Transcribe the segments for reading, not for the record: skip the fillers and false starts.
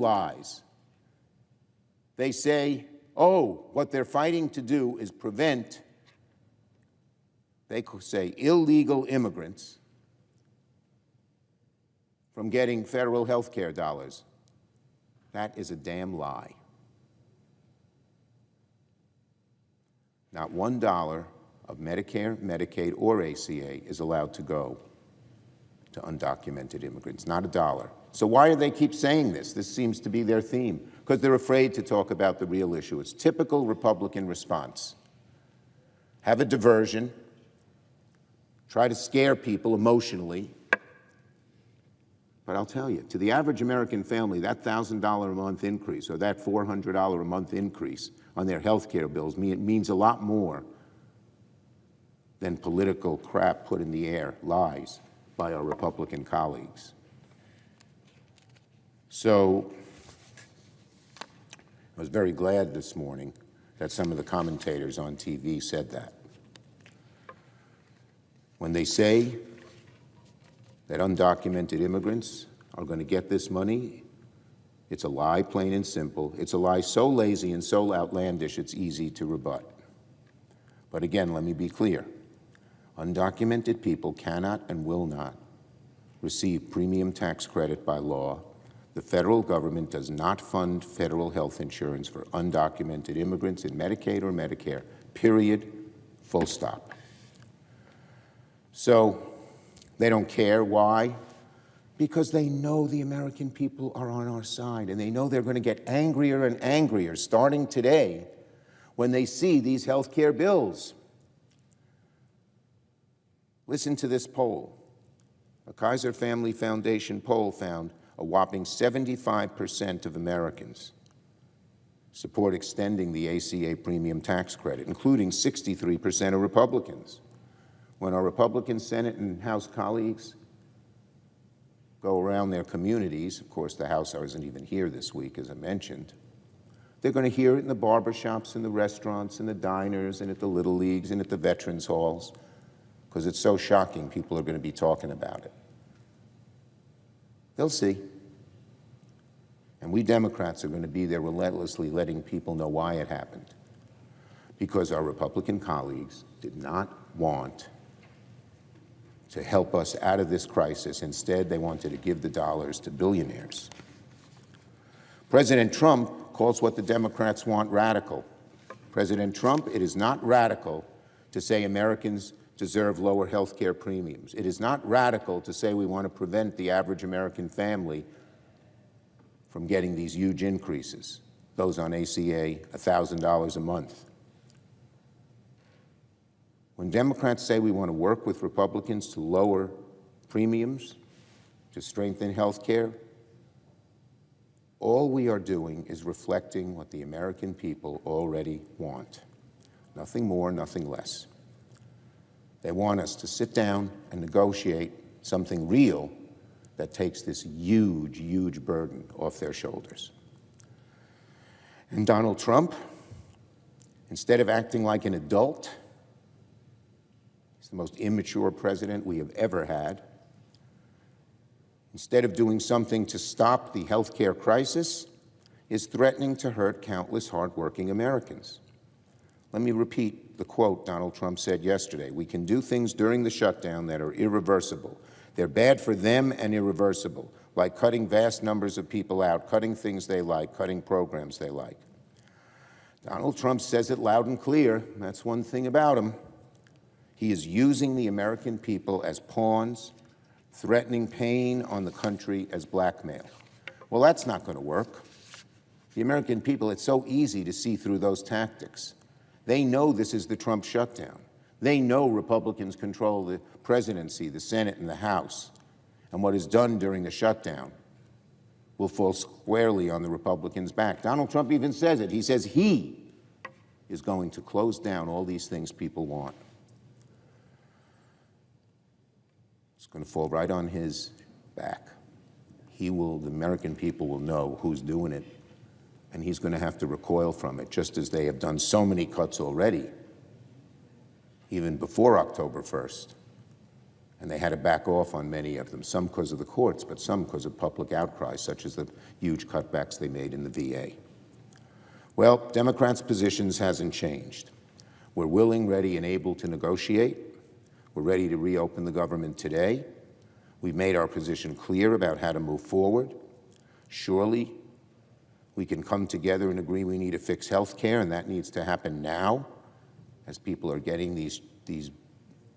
lies. They say, oh, what they're fighting to do is prevent, they could say, illegal immigrants from getting federal health care dollars. That is a damn lie. Not $1 of Medicare, Medicaid, or ACA is allowed to go to undocumented immigrants, not a dollar. So why do they keep saying this? This seems to be their theme, because they're afraid to talk about the real issue. It's typical Republican response. Have a diversion, try to scare people emotionally. But I'll tell you, to the average American family, that $1,000 a month increase or that $400 a month increase on their health care bills means a lot more than political crap put in the air, lies, by our Republican colleagues. So I was very glad this morning that some of the commentators on TV said that. When they say that undocumented immigrants are going to get this money, it's a lie, plain and simple. It's a lie so lazy and so outlandish it's easy to rebut. But again, let me be clear. Undocumented people cannot and will not receive premium tax credit by law. The federal government does not fund federal health insurance for undocumented immigrants in Medicaid or Medicare, period, full stop. So they don't care. Why? Because they know the American people are on our side, and they know they're going to get angrier and angrier starting today when they see these health care bills. Listen to this poll. A Kaiser Family Foundation poll found a whopping 75% of Americans support extending the ACA premium tax credit, including 63% of Republicans. When our Republican Senate and House colleagues go around their communities, of course the House isn't even here this week, as I mentioned, they're going to hear it in the barbershops, in the restaurants, in the diners, and at the Little Leagues, and at the Veterans Halls, because it's so shocking people are going to be talking about it. They'll see. And we Democrats are going to be there relentlessly letting people know why it happened. Because our Republican colleagues did not want to help us out of this crisis. Instead, they wanted to give the dollars to billionaires. President Trump calls what the Democrats want radical. President Trump, it is not radical to say Americans deserve lower health care premiums. It is not radical to say we want to prevent the average American family from getting these huge increases, those on ACA, $1,000 a month. When Democrats say we want to work with Republicans to lower premiums, to strengthen health care, all we are doing is reflecting what the American people already want. Nothing more, nothing less. They want us to sit down and negotiate something real that takes this huge, huge burden off their shoulders. And Donald Trump, instead of acting like an adult, he's the most immature president we have ever had. Instead of doing something to stop the health care crisis, is threatening to hurt countless hardworking Americans. Let me repeat the quote Donald Trump said yesterday. We can do things during the shutdown that are irreversible. They're bad for them and irreversible, like cutting vast numbers of people out, cutting things they like, cutting programs they like. Donald Trump says it loud and clear. That's one thing about him. He is using the American people as pawns, threatening pain on the country as blackmail. Well, that's not going to work. The American people, it's so easy to see through those tactics. They know this is the Trump shutdown. They know Republicans control the presidency, the Senate, and the House. And what is done during the shutdown will fall squarely on the Republicans' back. Donald Trump even says it. He says he is going to close down all these things people want. It's going to fall right on his back. The American people will know who's doing it, and he's going to have to recoil from it, just as they have done so many cuts already, even before October 1st. And they had to back off on many of them, some because of the courts, but some because of public outcry, such as the huge cutbacks they made in the VA. Well, Democrats' positions hasn't changed. We're willing, ready, and able to negotiate. We're ready to reopen the government today. We've made our position clear about how to move forward. Surely, we can come together and agree we need to fix health care, and that needs to happen now, as people are getting these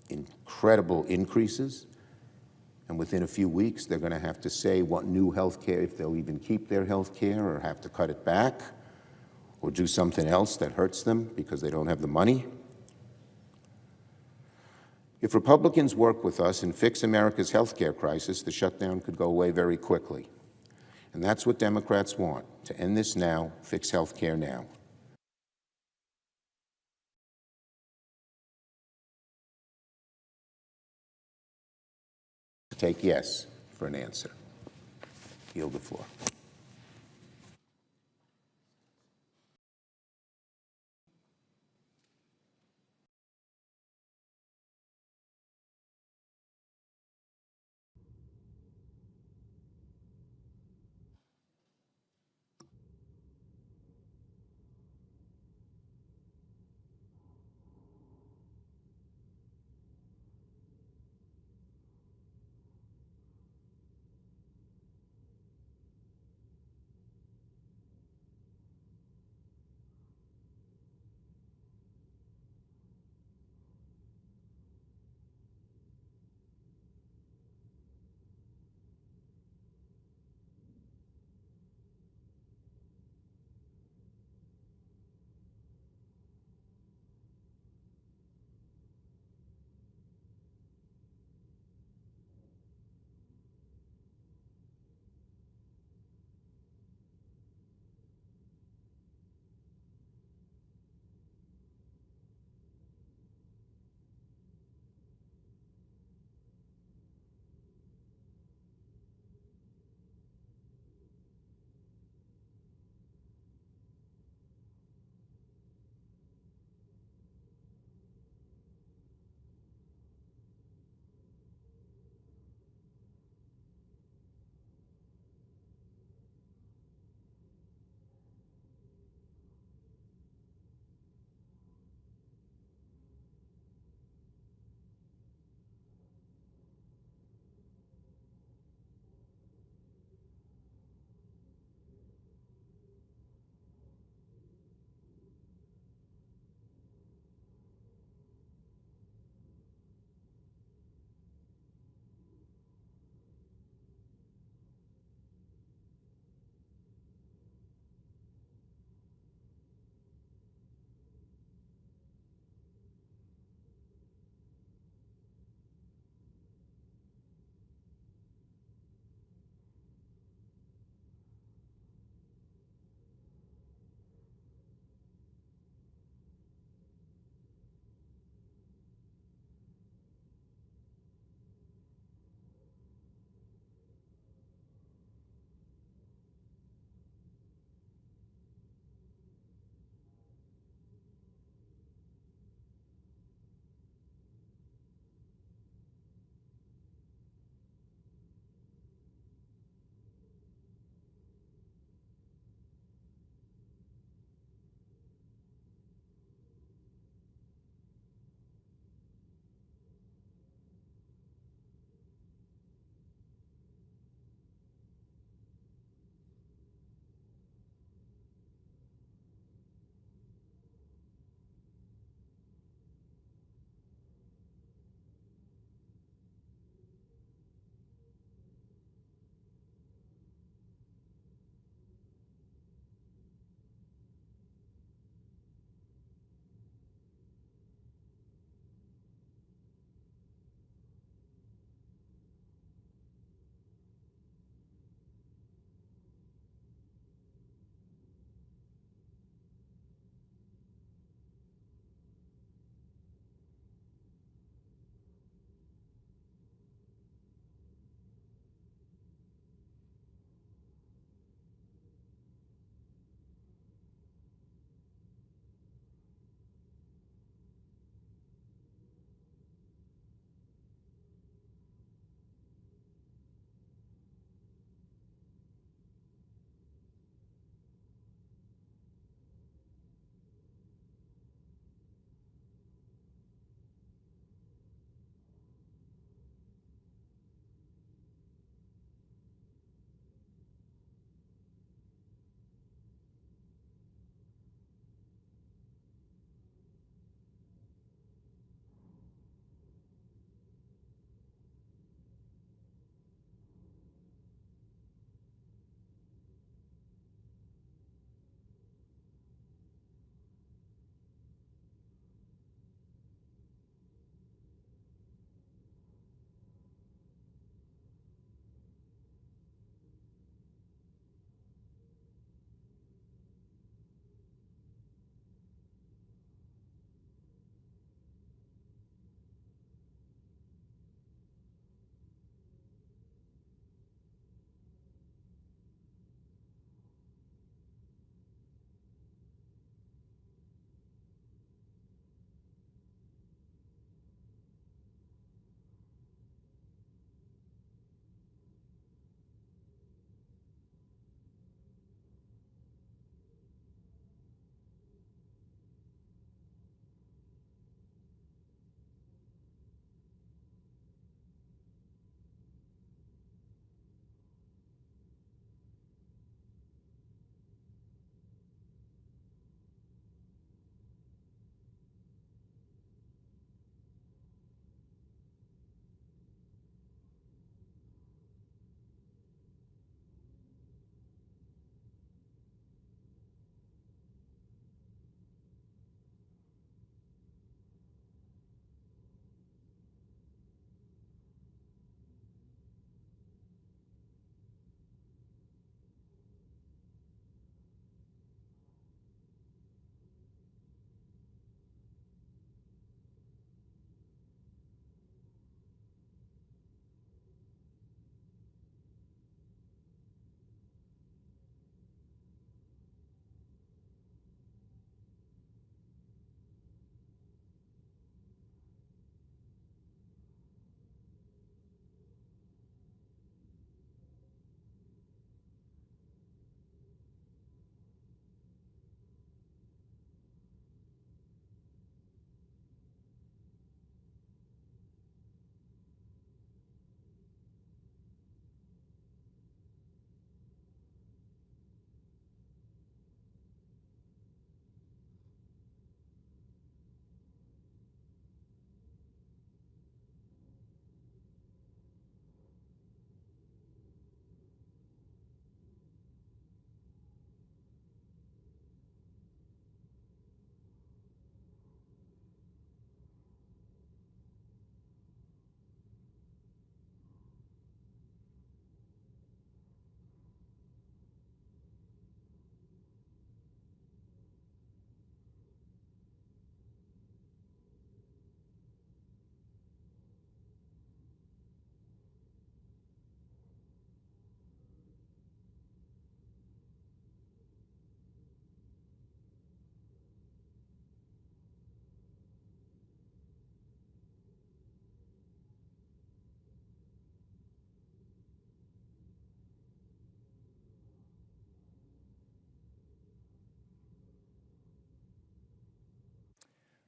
incredible increases. And within a few weeks, they're going to have to say what new health care, if they'll even keep their health care or have to cut it back or do something else that hurts them because they don't have the money. If Republicans work with us and fix America's health care crisis, the shutdown could go away very quickly. And that's what Democrats want, to end this now, fix health care now. Take yes for an answer. Yield the floor.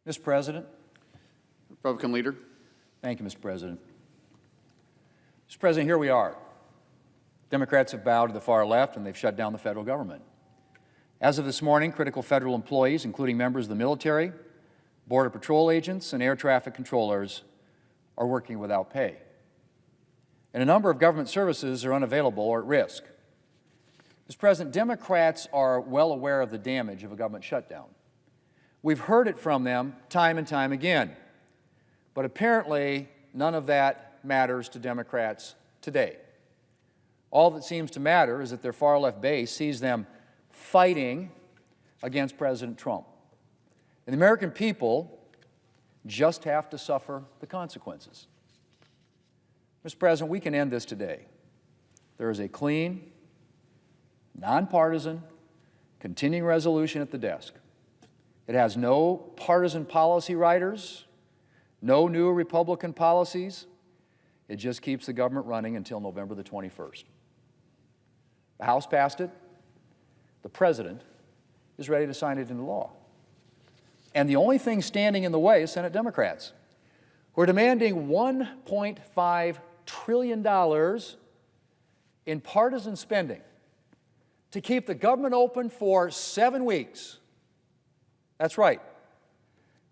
Mr. President. Republican leader. Thank you, Mr. President. Mr. President, here we are. Democrats have bowed to the far left and they've shut down the federal government. As of this morning, critical federal employees, including members of the military, Border Patrol agents, and air traffic controllers, are working without pay. And a number of government services are unavailable or at risk. Mr. President, Democrats are well aware of the damage of a government shutdown. We've heard it from them time and time again. But apparently, none of that matters to Democrats today. All that seems to matter is that their far-left base sees them fighting against President Trump. And the American people just have to suffer the consequences. Mr. President, we can end this today. There is a clean, nonpartisan, continuing resolution at the desk. It has no partisan policy writers, no new Republican policies. It just keeps the government running until November the 21st. The House passed it. The President is ready to sign it into law. And the only thing standing in the way is Senate Democrats. We're demanding $1.5 trillion in partisan spending to keep the government open for 7 weeks. That's right.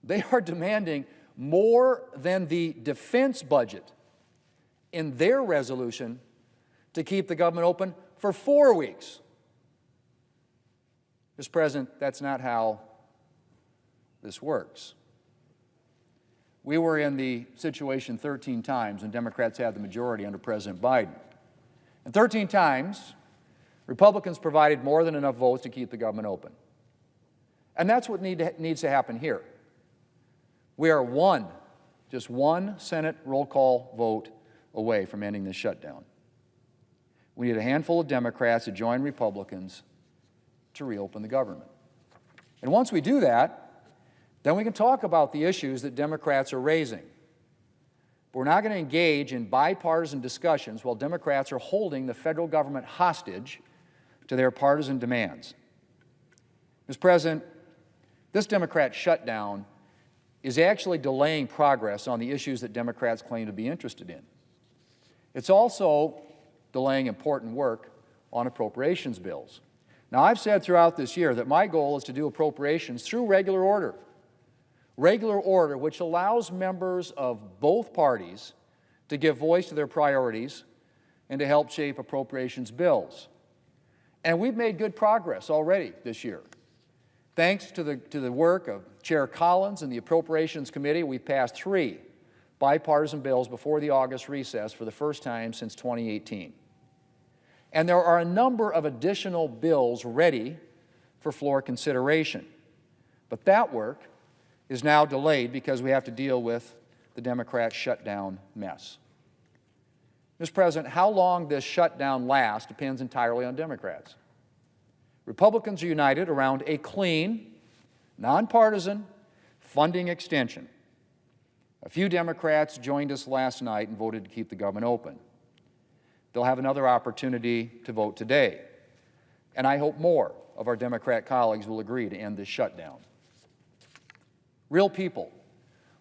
They are demanding more than the defense budget in their resolution to keep the government open for 4 weeks. Mr. President, that's not how this works. We were in the situation 13 times, and Democrats had the majority under President Biden. And 13 times, Republicans provided more than enough votes to keep the government open. And that's what needs to happen here. We are just one Senate roll call vote away from ending this shutdown. We need a handful of Democrats to join Republicans to reopen the government. And once we do that, then we can talk about the issues that Democrats are raising. But we're not going to engage in bipartisan discussions while Democrats are holding the federal government hostage to their partisan demands. Mr. President, this Democrat shutdown is actually delaying progress on the issues that Democrats claim to be interested in. It's also delaying important work on appropriations bills. Now, I've said throughout this year that my goal is to do appropriations through regular order which allows members of both parties to give voice to their priorities and to help shape appropriations bills. And we've made good progress already this year. Thanks to the work of Chair Collins and the Appropriations Committee, we've passed 3 bipartisan bills before the August recess for the first time since 2018. And there are a number of additional bills ready for floor consideration. But that work is now delayed because we have to deal with the Democrat shutdown mess. Mr. President, how long this shutdown lasts depends entirely on Democrats. Republicans are united around a clean, nonpartisan funding extension. A few Democrats joined us last night and voted to keep the government open. They'll have another opportunity to vote today. And I hope more of our Democrat colleagues will agree to end this shutdown. Real people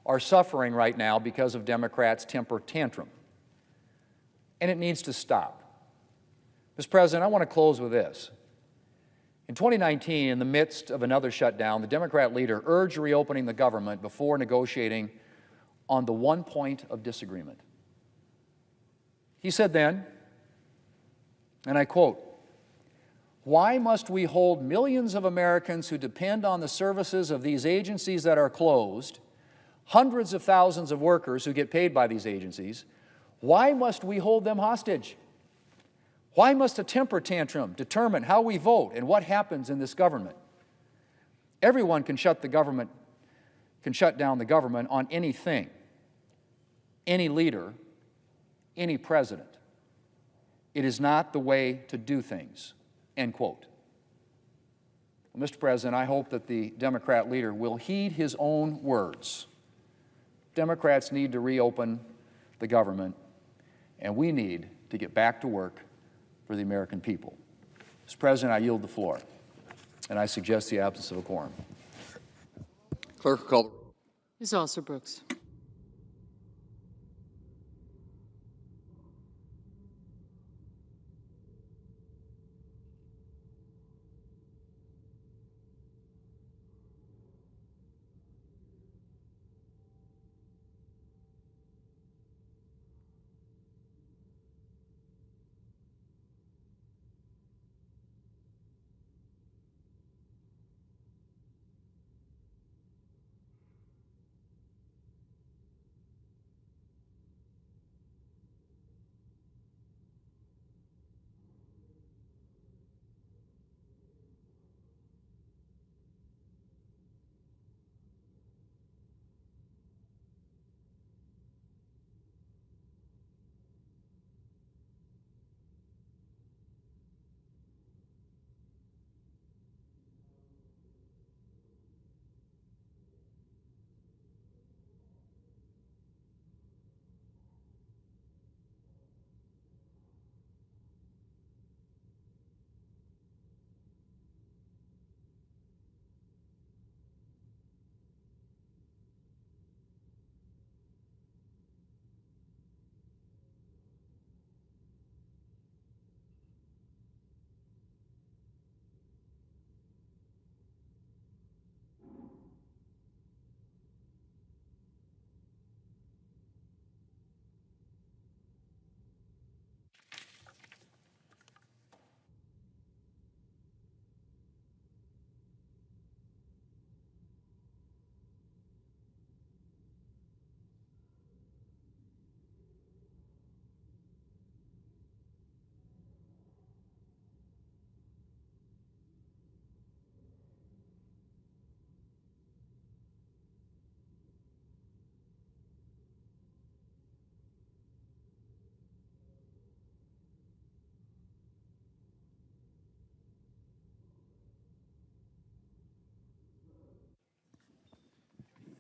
are suffering right now because of Democrats' temper tantrum. And it needs to stop. Mr. President, I want to close with this. In 2019, in the midst of another shutdown, the Democrat leader urged reopening the government before negotiating on the one point of disagreement. He said then, and I quote, "Why must we hold millions of Americans who depend on the services of these agencies that are closed, hundreds of thousands of workers who get paid by these agencies, why must we hold them hostage? Why must a temper tantrum determine how we vote and what happens in this government? Everyone can shut down the government on anything, any leader, any president. It is not the way to do things." End quote. Well, Mr. President, I hope that the Democrat leader will heed his own words. Democrats need to reopen the government, and we need to get back to work for the American people. Mr. President, I yield the floor, and I suggest the absence of a quorum. Clerk will call the roll. Ms. Alsor-Brooks.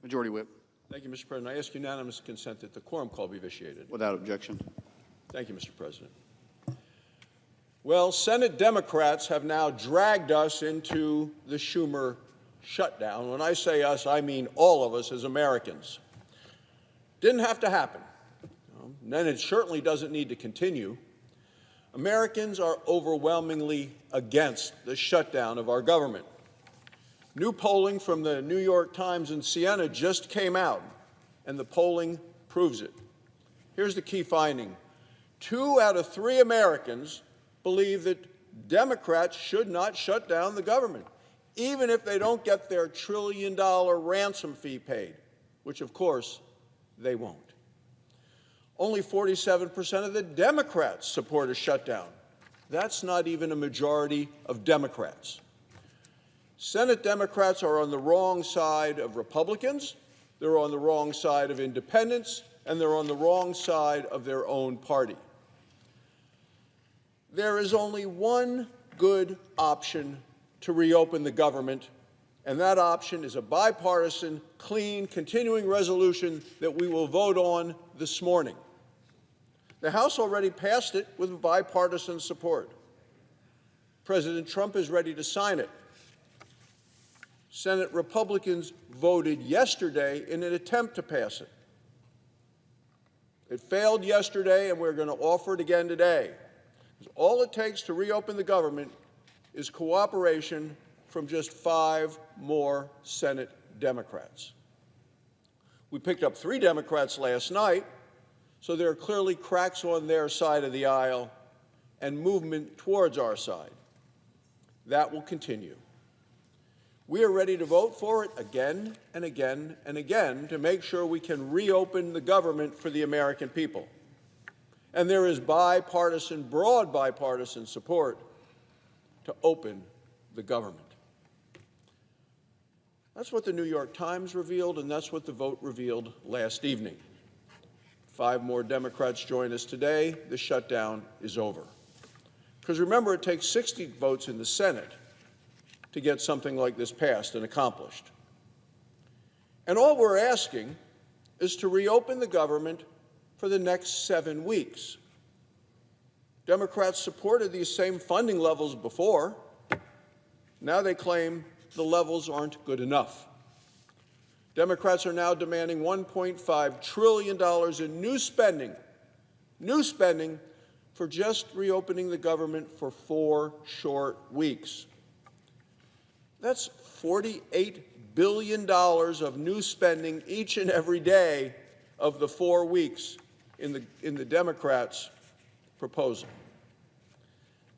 Majority Whip. Thank you, Mr. President. I ask unanimous consent that the quorum call be vitiated. Without objection. Thank you, Mr. President. Well, Senate Democrats have now dragged us into the Schumer shutdown. When I say us, I mean all of us as Americans. Didn't have to happen. And then it certainly doesn't need to continue. Americans are overwhelmingly against the shutdown of our government. New polling from the New York Times and Siena just came out, and the polling proves it. Here's the key finding. 2 out of 3 Americans believe that Democrats should not shut down the government, even if they don't get their $1 trillion ransom fee paid, which, of course, they won't. Only 47% of the Democrats support a shutdown. That's not even a majority of Democrats. Senate Democrats are on the wrong side of Republicans, they're on the wrong side of independents, and they're on the wrong side of their own party. There is only one good option to reopen the government, and that option is a bipartisan, clean, continuing resolution that we will vote on this morning. The House already passed it with bipartisan support. President Trump is ready to sign it. Senate Republicans voted yesterday in an attempt to pass it. It failed yesterday, and we're going to offer it again today. All it takes to reopen the government is cooperation from just 5 more Senate Democrats. We picked up 3 Democrats last night, so there are clearly cracks on their side of the aisle and movement towards our side. That will continue. We are ready to vote for it again and again and again to make sure we can reopen the government for the American people. And there is bipartisan, broad bipartisan support to open the government. That's what the New York Times revealed, and that's what the vote revealed last evening. 5 more Democrats join us today. The shutdown is over. Because remember, it takes 60 votes in the Senate to get something like this passed and accomplished. And all we're asking is to reopen the government for the next 7 weeks. Democrats supported these same funding levels before. Now they claim the levels aren't good enough. Democrats are now demanding $1.5 trillion in new spending for just reopening the government for 4 short weeks. That's $48 billion of new spending each and every day of the 4 weeks in the Democrats' proposal.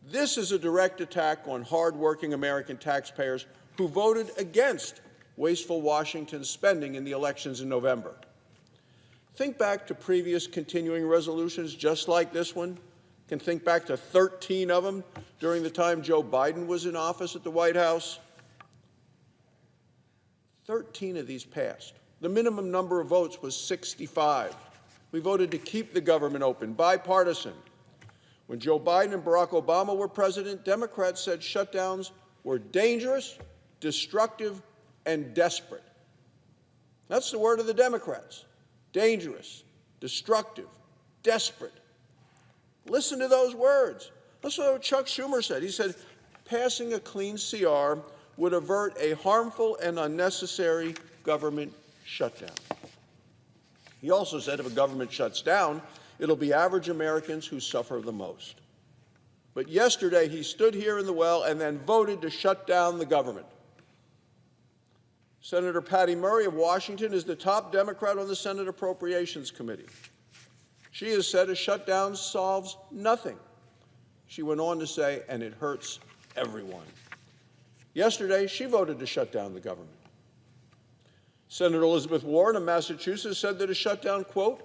This is a direct attack on hardworking American taxpayers who voted against wasteful Washington spending in the elections in November. Think back to previous continuing resolutions just like this one. You can think back to 13 of them during the time Joe Biden was in office at the White House. 13 of these passed. The minimum number of votes was 65. We voted to keep the government open, bipartisan. When Joe Biden and Barack Obama were president, Democrats said shutdowns were dangerous, destructive, and desperate. That's the word of the Democrats. Dangerous, destructive, desperate. Listen to those words. Listen to what Chuck Schumer said. He said, passing a clean CR would avert a harmful and unnecessary government shutdown. He also said if a government shuts down, it'll be average Americans who suffer the most. But yesterday, he stood here in the well and then voted to shut down the government. Senator Patty Murray of Washington is the top Democrat on the Senate Appropriations Committee. She has said a shutdown solves nothing. She went on to say, and it hurts everyone. Yesterday, she voted to shut down the government. Senator Elizabeth Warren of Massachusetts said that a shutdown, quote,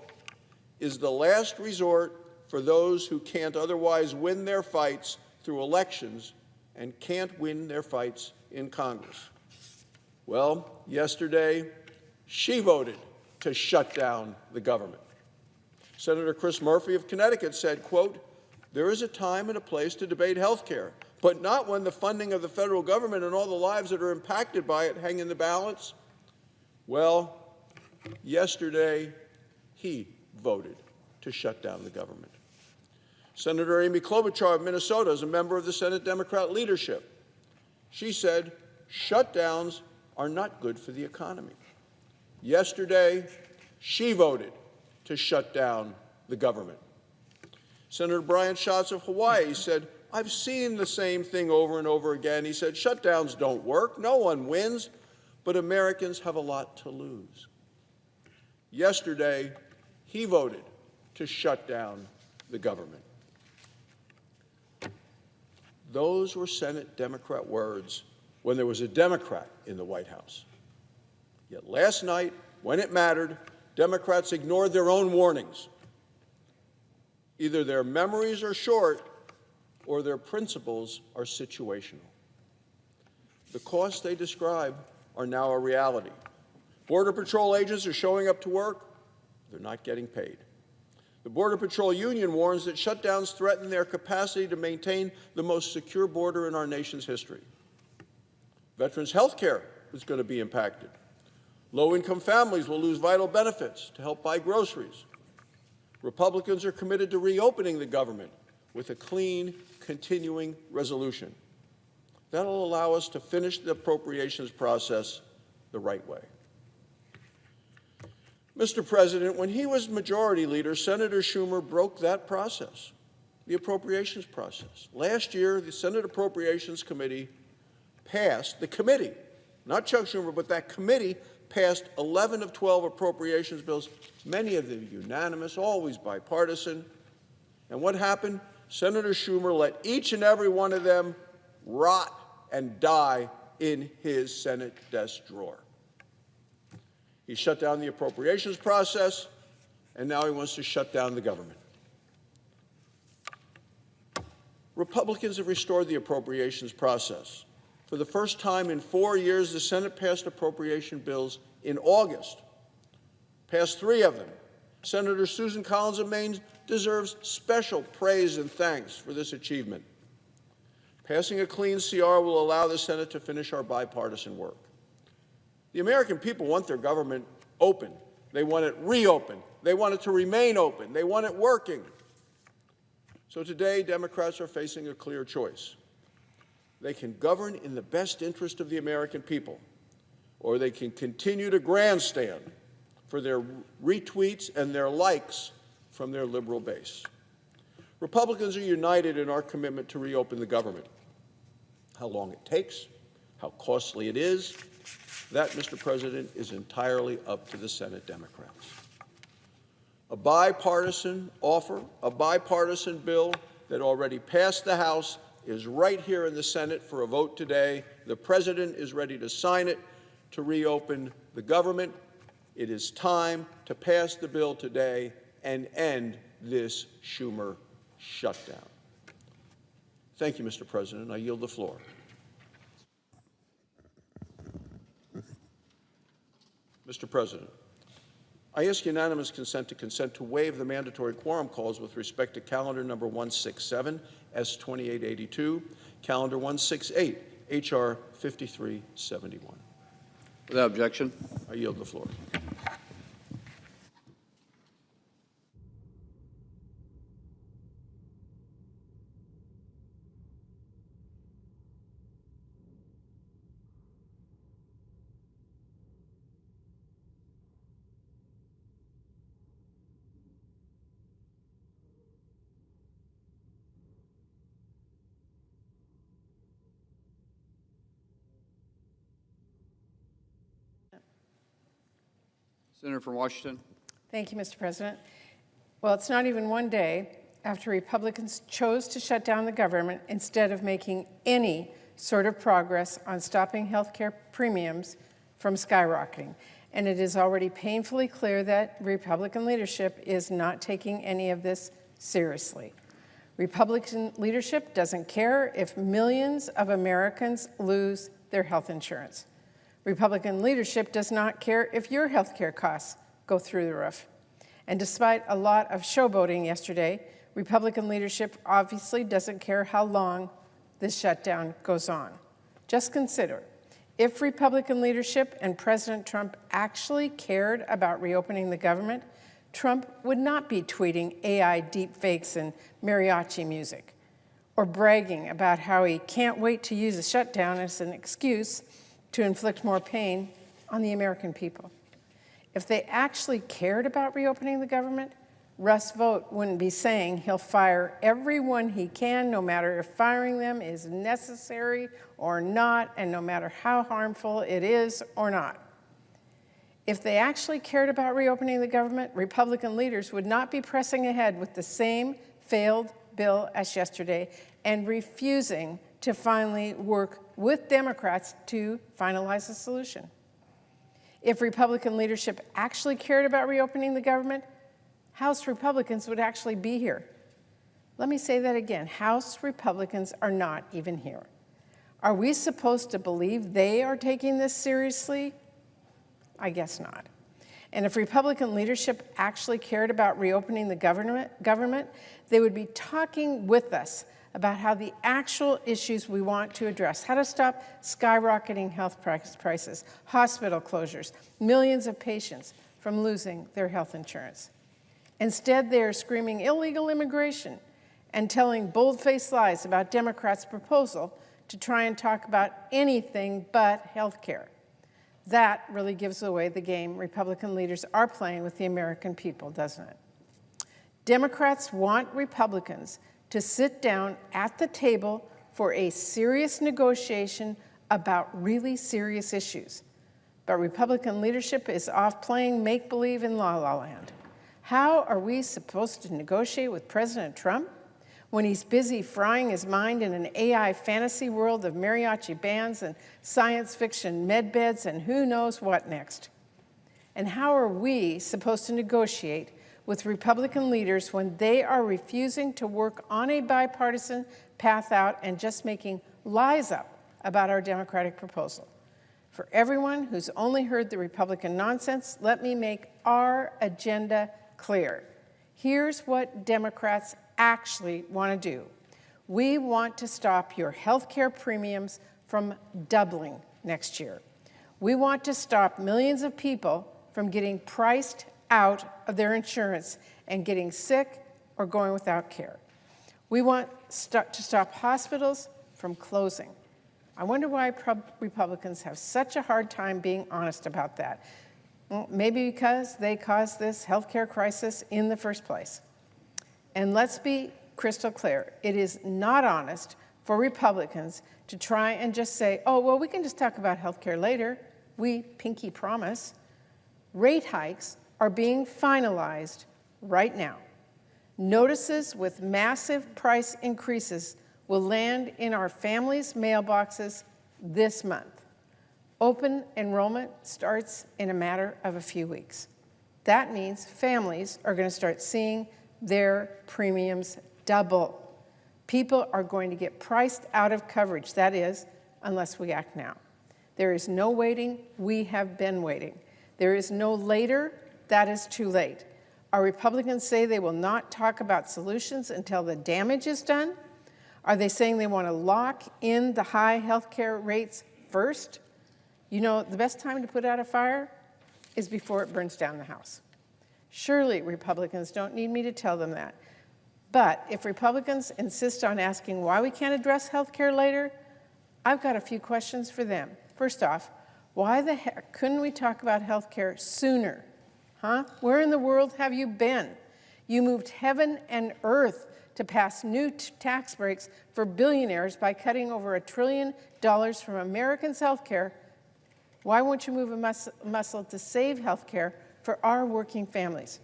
is the last resort for those who can't otherwise win their fights through elections and can't win their fights in Congress. Well, yesterday, she voted to shut down the government. Senator Chris Murphy of Connecticut said, quote, there is a time and a place to debate health care, but not when the funding of the federal government and all the lives that are impacted by it hang in the balance. Well, yesterday, he voted to shut down the government. Senator Amy Klobuchar of Minnesota is a member of the Senate Democrat leadership. She said, shutdowns are not good for the economy. Yesterday, she voted to shut down the government. Senator Brian Schatz of Hawaii said, I've seen the same thing over and over again. He said, shutdowns don't work, no one wins, but Americans have a lot to lose. Yesterday, he voted to shut down the government. Those were Senate Democrat words when there was a Democrat in the White House. Yet last night, when it mattered, Democrats ignored their own warnings. Either their memories are short or their principles are situational. The costs they describe are now a reality. Border Patrol agents are showing up to work. They're not getting paid. The Border Patrol Union warns that shutdowns threaten their capacity to maintain the most secure border in our nation's history. Veterans' health care is going to be impacted. Low-income families will lose vital benefits to help buy groceries. Republicans are committed to reopening the government with a clean, continuing resolution. That will allow us to finish the appropriations process the right way. Mr. President, when he was Majority Leader, Senator Schumer broke that process, the appropriations process. Last year, the Senate Appropriations Committee passed, the committee, not Chuck Schumer, but that committee passed 11 of 12 appropriations bills, many of them unanimous, always bipartisan. And what happened? Senator Schumer let each and every one of them rot and die in his Senate desk drawer. He shut down the appropriations process, and now he wants to shut down the government. Republicans have restored the appropriations process. For the first time in 4 years, the Senate passed appropriation bills in August, passed 3 of them. Senator Susan Collins of Maine deserves special praise and thanks for this achievement. Passing a clean CR will allow the Senate to finish our bipartisan work. The American people want their government open. They want it reopened. They want it to remain open. They want it working. So today, Democrats are facing a clear choice. They can govern in the best interest of the American people, or they can continue to grandstand for their retweets and their likes from their liberal base. Republicans are united in our commitment to reopen the government. How long it takes, how costly it is, that, Mr. President, is entirely up to the Senate Democrats. A bipartisan offer, a bipartisan bill that already passed the House is right here in the Senate for a vote today. The President is ready to sign it to reopen the government. It is time to pass the bill today and end this Schumer shutdown. Thank you, Mr. President. I yield the floor. Mr. President, I ask unanimous consent to waive the mandatory quorum calls with respect to calendar number 167, S2882, calendar 168, H.R. 5371. Without objection. I yield the floor. Senator from Washington. Thank you, Mr. President. Well, it's not even one day after Republicans chose to shut down the government instead of making any sort of progress on stopping health care premiums from skyrocketing. And it is already painfully clear that Republican leadership is not taking any of this seriously. Republican leadership doesn't care if millions of Americans lose their health insurance. Republican leadership does not care if your health care costs go through the roof. And despite a lot of showboating yesterday, Republican leadership obviously doesn't care how long this shutdown goes on. Just consider, if Republican leadership and President Trump actually cared about reopening the government, Trump would not be tweeting AI deepfakes and mariachi music, or bragging about how he can't wait to use a shutdown as an excuse to inflict more pain on the American people. If they actually cared about reopening the government, Russ Vought wouldn't be saying he'll fire everyone he can, no matter if firing them is necessary or not, and no matter how harmful it is or not. If they actually cared about reopening the government, Republican leaders would not be pressing ahead with the same failed bill as yesterday and refusing to finally work with Democrats to finalize a solution. If Republican leadership actually cared about reopening the government, House Republicans would actually be here. Let me say that again. House Republicans are not even here. Are we supposed to believe they are taking this seriously? I guess not. And if Republican leadership actually cared about reopening the government, they would be talking with us about how the actual issues we want to address, how to stop skyrocketing health prices, hospital closures, millions of patients from losing their health insurance. Instead, they are screaming illegal immigration and telling bold-faced lies about Democrats' proposal to try and talk about anything but health care. That really gives away the game Republican leaders are playing with the American people, doesn't it? Democrats want Republicans to sit down at the table for a serious negotiation about really serious issues. But Republican leadership is off playing make-believe in la-la land. How are we supposed to negotiate with President Trump when he's busy frying his mind in an AI fantasy world of mariachi bands and science fiction medbeds and who knows what next? And how are we supposed to negotiate with Republican leaders when they are refusing to work on a bipartisan path out and just making lies up about our Democratic proposal? For everyone who's only heard the Republican nonsense, let me make our agenda clear. Here's what Democrats actually want to do. We want to stop your health care premiums from doubling next year. We want to stop millions of people from getting priced out of their insurance and getting sick or going without care. We want to stop hospitals from closing. I wonder why Republicans have such a hard time being honest about that. Well, maybe because they caused this healthcare crisis in the first place. And let's be crystal clear, it is not honest for Republicans to try and just say, oh, well, we can just talk about healthcare later. We pinky promise. Rate hikes are being finalized right now. Notices with massive price increases will land in our families' mailboxes this month. Open enrollment starts in a matter of a few weeks. That means families are going to start seeing their premiums double. People are going to get priced out of coverage, that is, unless we act now. There is no waiting, we have been waiting. There is no later, that is too late. Our Republicans say they will not talk about solutions until the damage is done. Are they saying they want to lock in the high health care rates first? You know, the best time to put out a fire is before it burns down the house. Surely Republicans don't need me to tell them that. But if Republicans insist on asking why we can't address health care later, I've got a few questions for them. First off, why the heck couldn't we talk about health care sooner? Huh? Where in the world have you been? You moved heaven and earth to pass new tax breaks for billionaires by cutting over $1 trillion from Americans' health care. Why won't you move a muscle to save health care for our working families?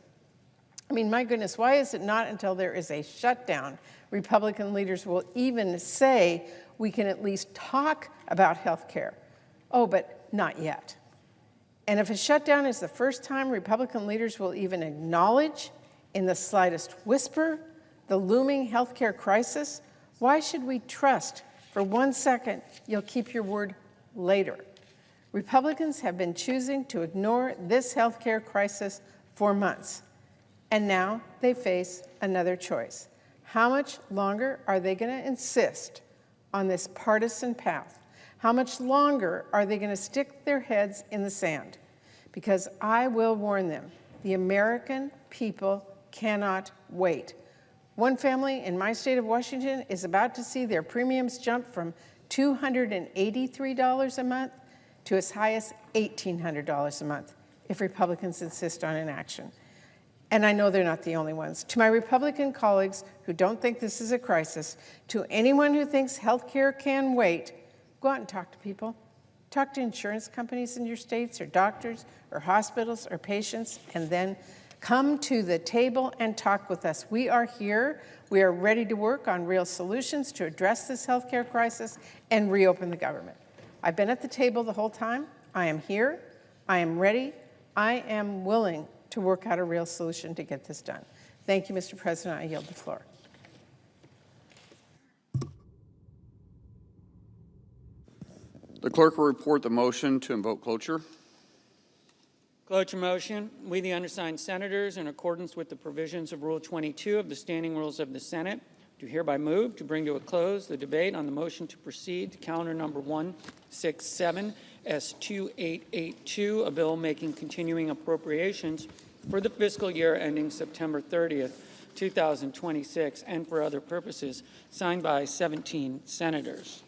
I mean, my goodness, why is it not until there is a shutdown Republican leaders will even say we can at least talk about health care? Oh, but not yet. And if a shutdown is the first time Republican leaders will even acknowledge, in the slightest whisper, the looming healthcare crisis, why should we trust for 1 second you'll keep your word later? Republicans have been choosing to ignore this healthcare crisis for months, and now they face another choice. How much longer are they going to insist on this partisan path? How much longer are they going to stick their heads in the sand? Because I will warn them, the American people cannot wait. One family in my state of Washington is about to see their premiums jump from $283 a month to as high as $1,800 a month if Republicans insist on inaction. And I know they're not the only ones. To my Republican colleagues who don't think this is a crisis, to anyone who thinks health care can wait, go out and talk to people. Talk to insurance companies in your states, or doctors, or hospitals, or patients, and then come to the table and talk with us. We are here. We are ready to work on real solutions to address this healthcare crisis and reopen the government. I've been at the table the whole time. I am here. I am ready. I am willing to work out a real solution to get this done. Thank you, Mr. President. I yield the floor. The clerk will report the motion to invoke cloture. Cloture motion. We, the undersigned senators, in accordance with the provisions of Rule 22 of the Standing Rules of the Senate, do hereby move to bring to a close the debate on the motion to proceed to calendar number 167 S2882, a bill making continuing appropriations for the fiscal year ending September 30th, 2026, and for other purposes, signed by 17 senators.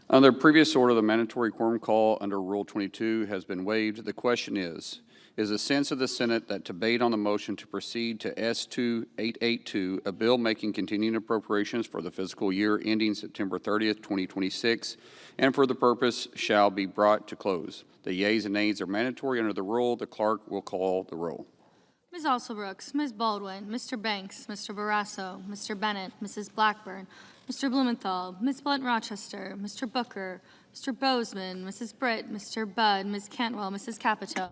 Under previous order, the mandatory quorum call under Rule 22 has been waived. The question is the sense of the Senate that debate on the motion to proceed to S2882, a bill making continuing appropriations for the fiscal year ending September 30th, 2026, and for the purpose shall be brought to close. The yeas and nays are mandatory under the rule. The clerk will call the roll. Ms. Alsobrooks, Ms. Baldwin, Mr. Banks, Mr. Barrasso, Mr. Bennett, Mrs. Blackburn, Mr. Blumenthal, Ms. Blunt-Rochester, Mr. Booker, Mr. Bozeman, Mrs. Britt, Mr. Budd, Ms. Cantwell, Mrs. Capito.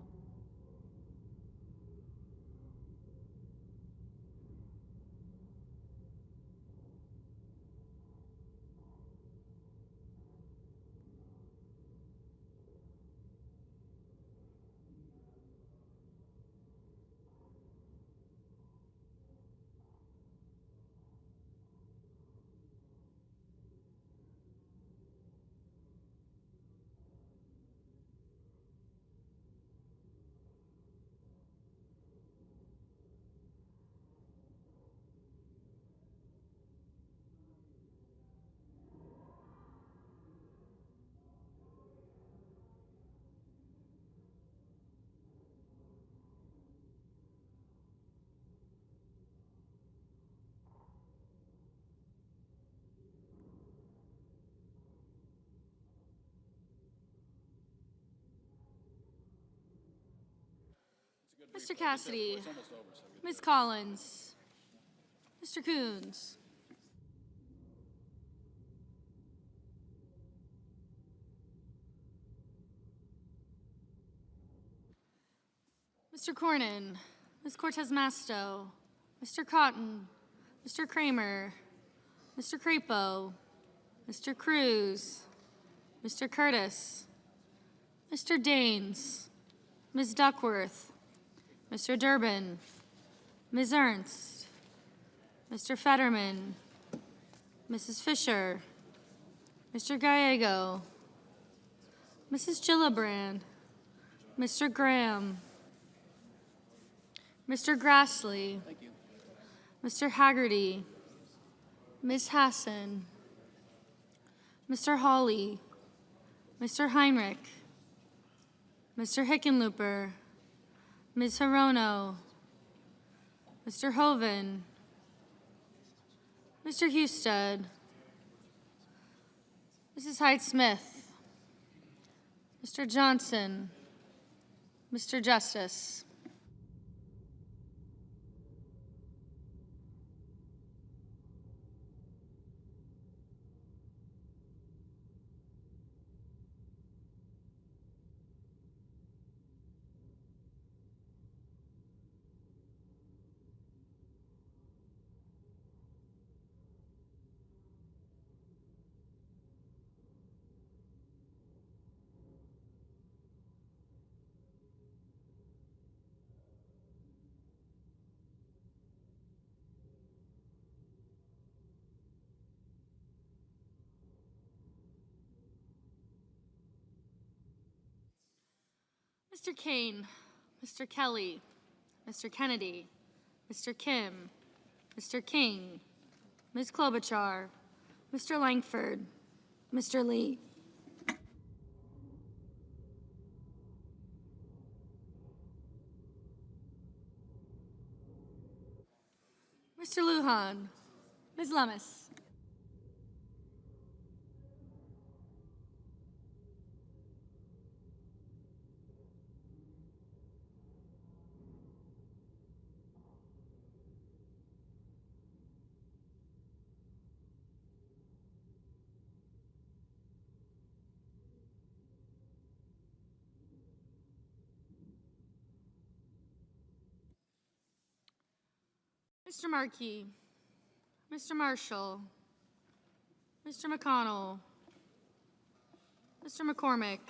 Mr. Cassidy, Ms. Collins, Mr. Coons, Mr. Cornyn, Ms. Cortez Masto, Mr. Cotton, Mr. Kramer, Mr. Crapo, Mr. Cruz, Mr. Curtis, Mr. Daines, Ms. Duckworth, Mr. Durbin, Ms. Ernst, Mr. Fetterman, Mrs. Fisher, Mr. Gallego, Mrs. Gillibrand, Mr. Graham, Mr. Grassley, Mr. Haggerty, Ms. Hassan, Mr. Hawley, Mr. Heinrich, Mr. Hickenlooper, Ms. Hirono, Mr. Hoven, Mr. Husted, Mrs. Hyde-Smith, Mr. Johnson, Mr. Justice. Mr. Kane, Mr. Kelly, Mr. Kennedy, Mr. Kim, Mr. King, Ms. Klobuchar, Mr. Langford, Mr. Lee. Mr. Lujan, Ms. Lummis. Mr. Markey, Mr. Marshall, Mr. McConnell, Mr. McCormick,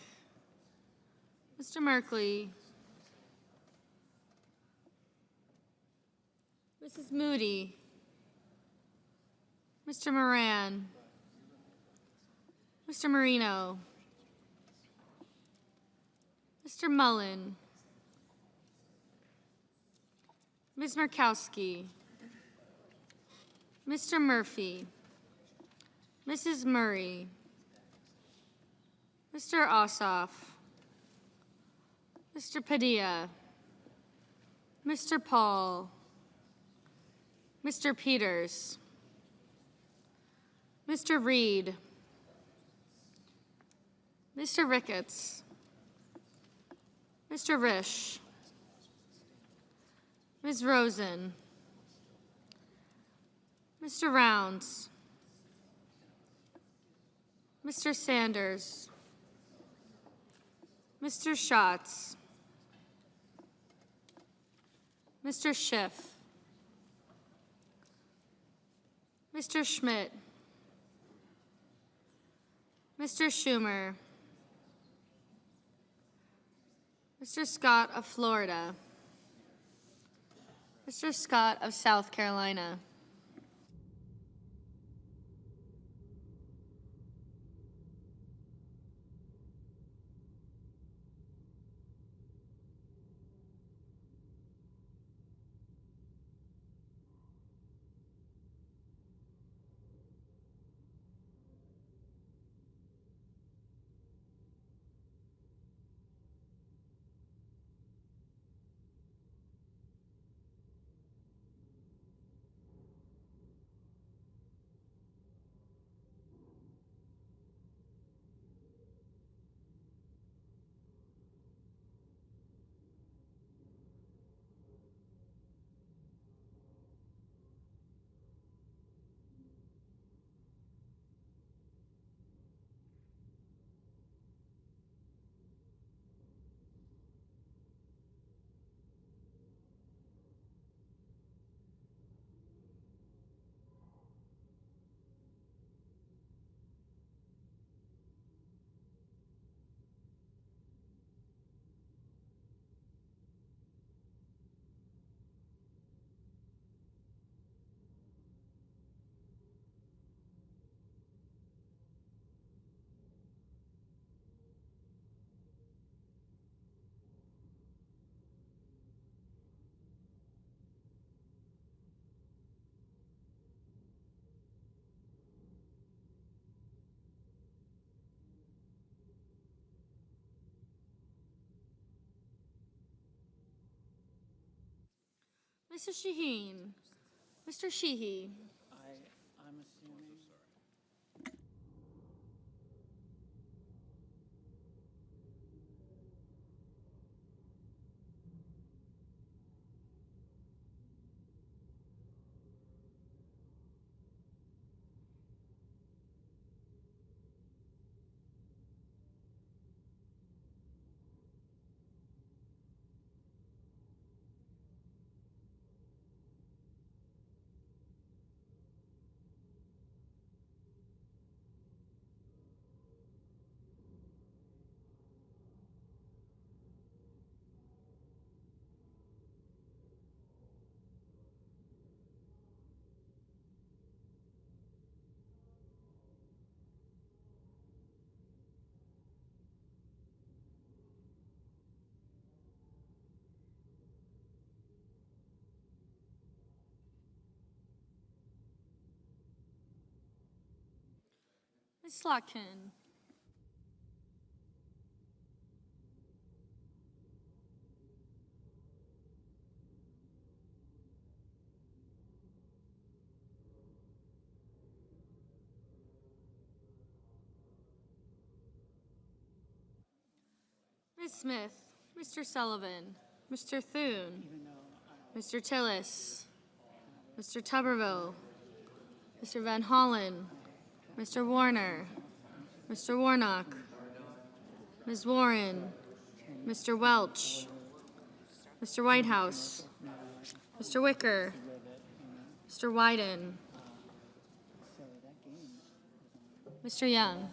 Mr. Merkley, Mrs. Moody, Mr. Moran, Mr. Marino, Mr. Mullen, Ms. Murkowski, Mr. Murphy, Mrs. Murray, Mr. Ossoff, Mr. Padilla, Mr. Paul, Mr. Peters, Mr. Reed, Mr. Ricketts, Mr. Risch, Ms. Rosen, Mr. Rounds, Mr. Sanders, Mr. Schatz, Mr. Schiff, Mr. Schmidt, Mr. Schumer, Mr. Scott of Florida, Mr. Scott of South Carolina. Mrs. Shaheen. Mr. Sheehy. I'm assuming. Ms. Slotkin. Ms. Smith. Mr. Sullivan. Mr. Thune. Mr. Tillis. Mr. Tuberville. Mr. Van Hollen. Mr. Warner. Mr. Warnock. Ms. Warren. Mr. Welch. Mr. Whitehouse. Mr. Wicker. Mr. Wyden. Mr. Young.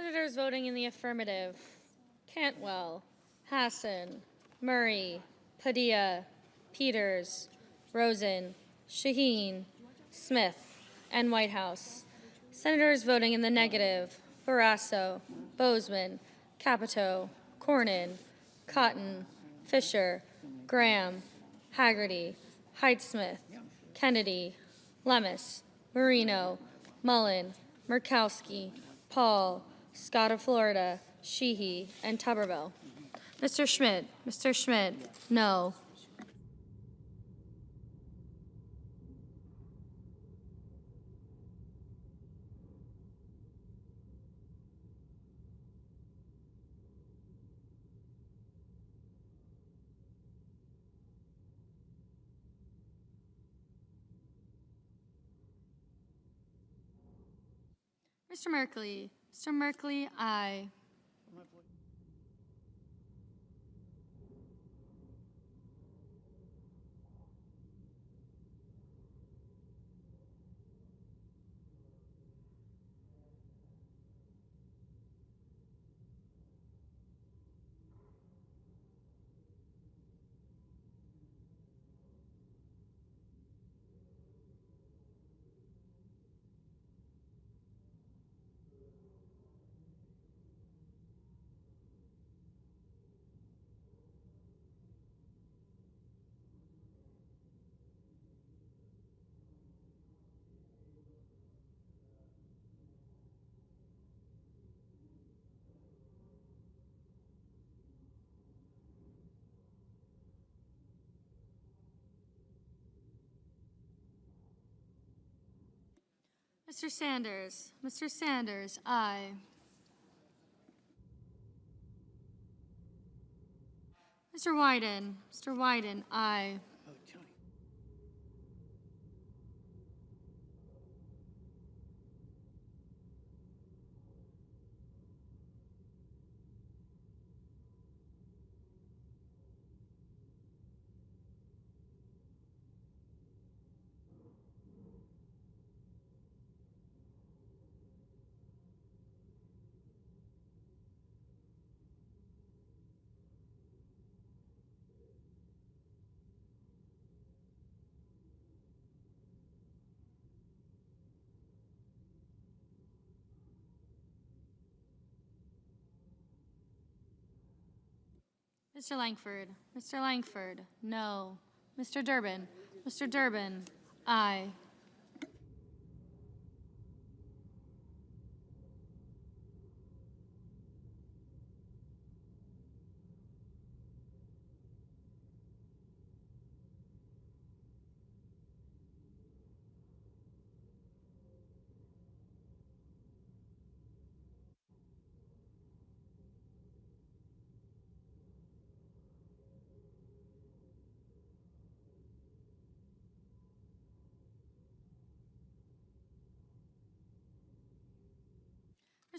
Senators voting in the affirmative: Cantwell, Hassan, Murray, Padilla, Peters, Rosen, Shaheen, Smith, and Whitehouse. Senators voting in the negative: Barrasso, Bozeman, Capito, Cornyn, Cotton, Fisher, Graham, Haggerty, Heidsmith, Kennedy, Lemus, Marino, Mullen, Murkowski, Paul, Scott of Florida, Sheehy, and Tuberville. Mr. Schmidt. Mr. Schmidt, no. Mr. Merkley. Mr. Merkley, aye. Mr. Sanders. Mr. Sanders, aye. Mr. Wyden. Mr. Wyden, aye. Mr. Langford. Mr. Langford, no. Mr. Durbin. Mr. Durbin, aye.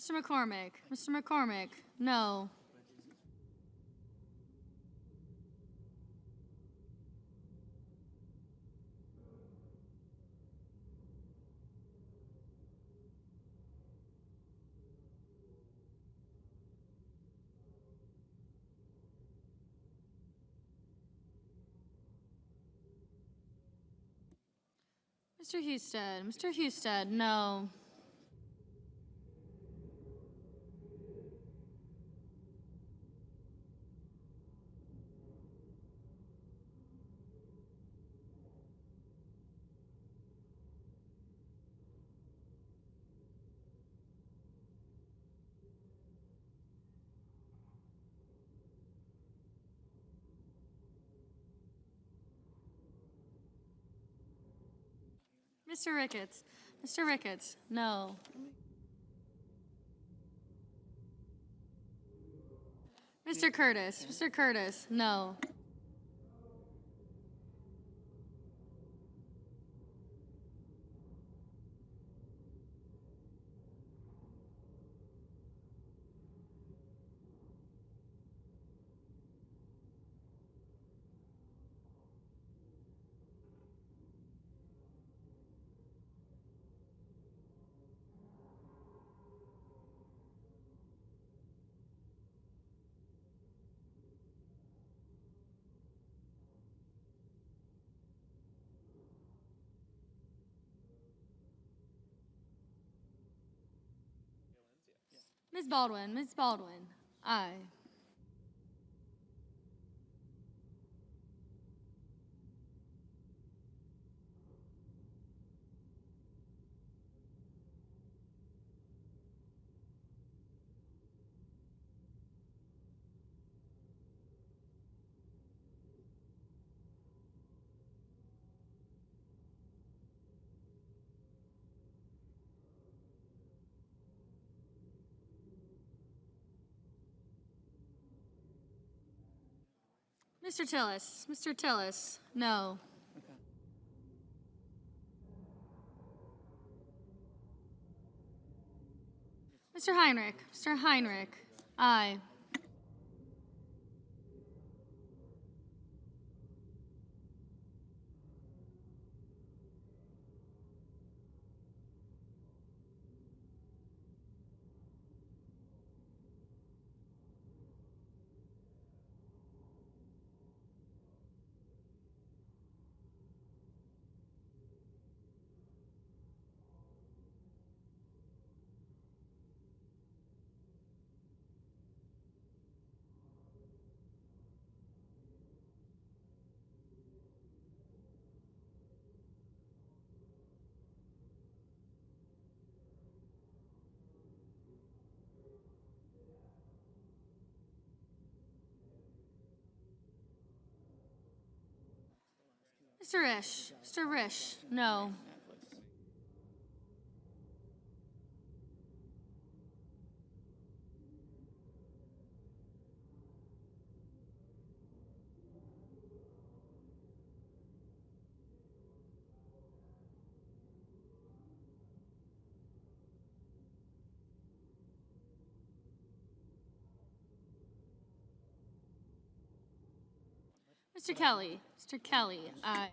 Mr. McCormick. Mr. McCormick, no. Mr. Husted. Mr. Husted, no. Mr. Ricketts. Mr. Ricketts, no. Mr. Curtis. Mr. Curtis, no. Ms. Baldwin. Ms. Baldwin, aye. Mr. Tillis. Mr. Tillis, no. Mr. Heinrich. Mr. Heinrich, aye. Mr. Risch. Mr. Risch, no. Mr. Kelly. Mr. Kelly, aye.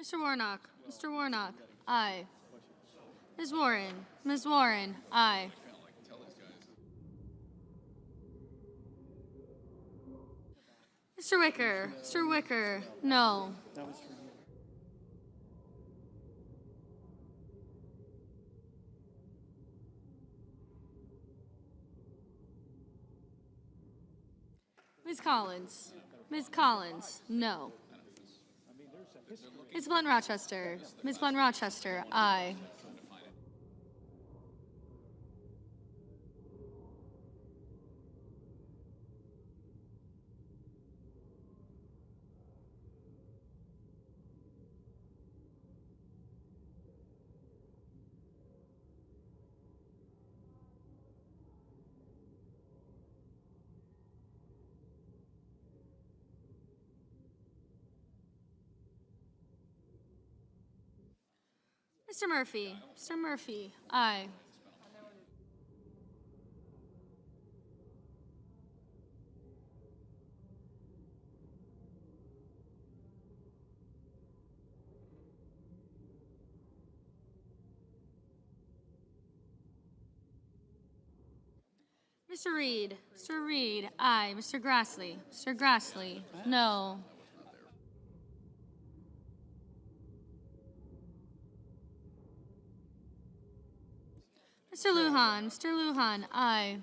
Mr. Warnock. Mr. Warnock, aye. Ms. Warren. Ms. Warren, aye. Mr. Wicker, Mr. Wicker, no. Ms. Collins, Ms. Collins, no. Ms. Blunt Rochester, Ms. Blunt Rochester, aye. Mr. Murphy, aye. Mr. Reed, aye. Mr. Grassley, no. Mr. Lujan, aye.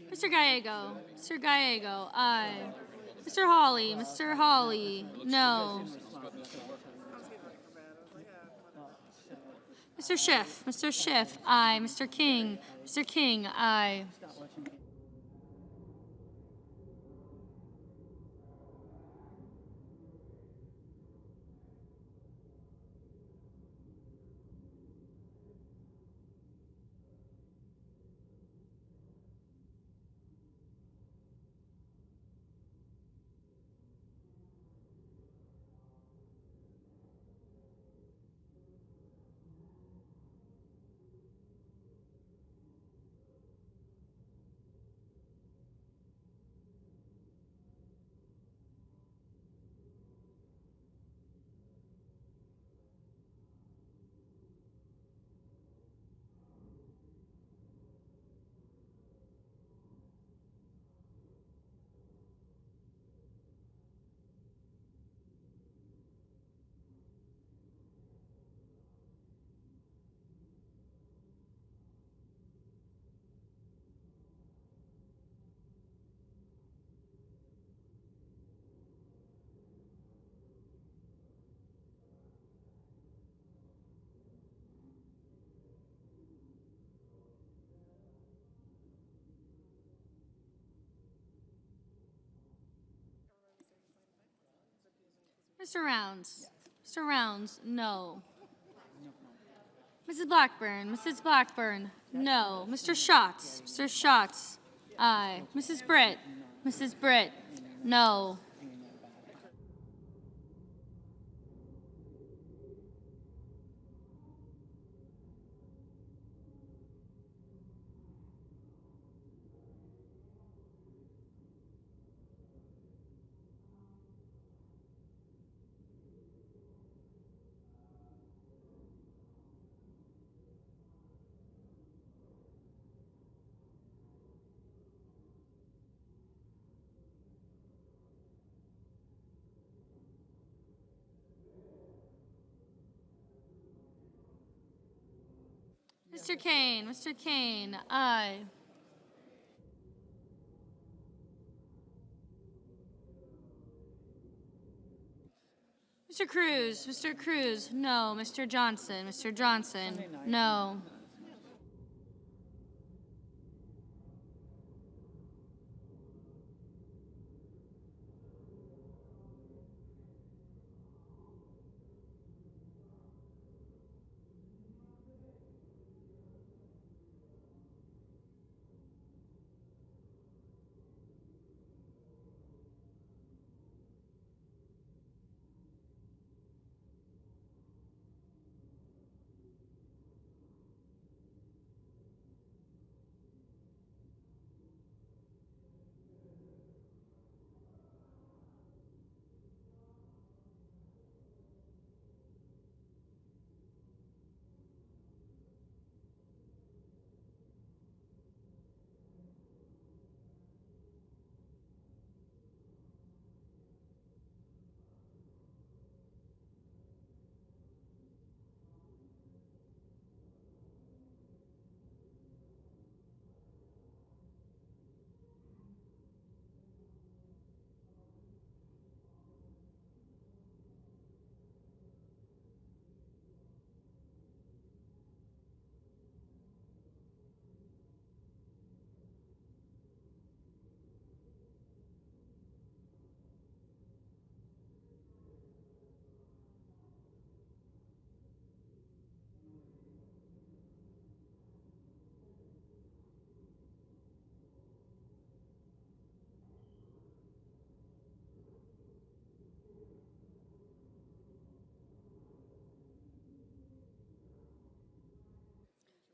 Mr. Gallego, aye. Mr. Hawley, no. Mr. Schiff, aye. Mr. King, aye. Mr. Rounds, no. Mrs. Blackburn, no. Mr. Schatz, aye. Mrs. Britt, no. Mr. Kane, aye. Mr. Cruz, no. Mr. Johnson, no.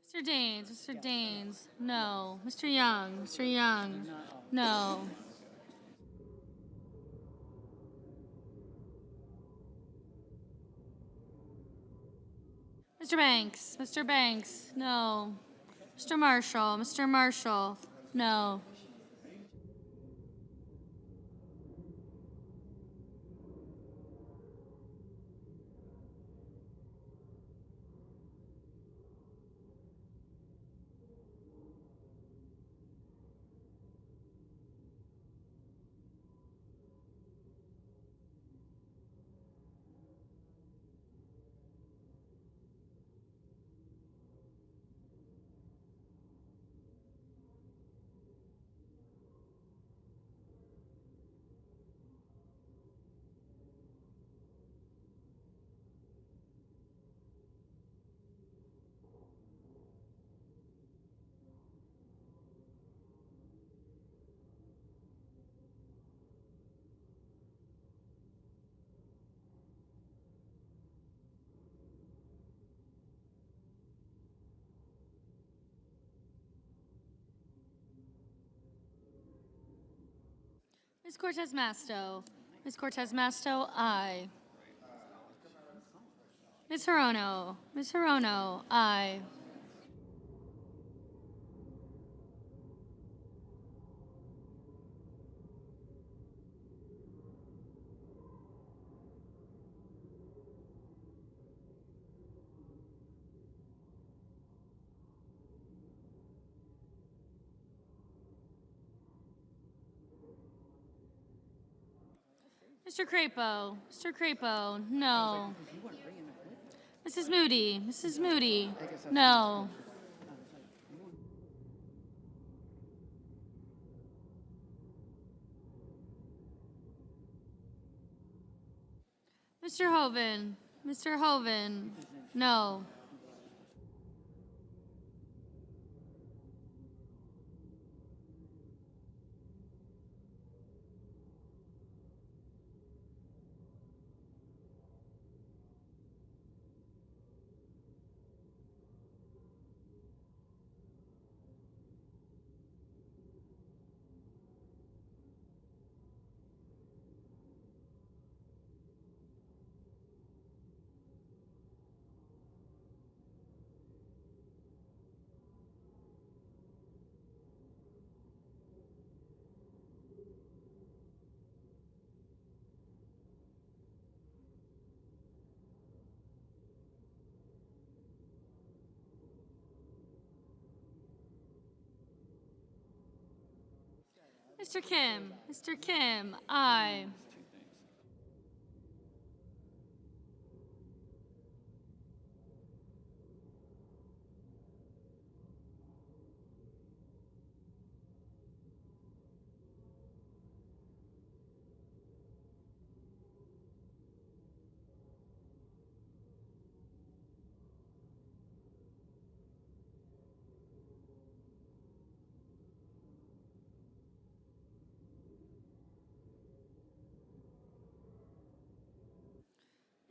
Mr. Daines, Mr. Daines, no. Mr. Young, no. Mr. Banks, no. Mr. Marshall, no. Ms. Cortez Masto, aye. Ms. Hirono, aye. Mr. Crapo, no. Mrs. Moody, no. Mr. Hoven, no. Mr. Kim, aye.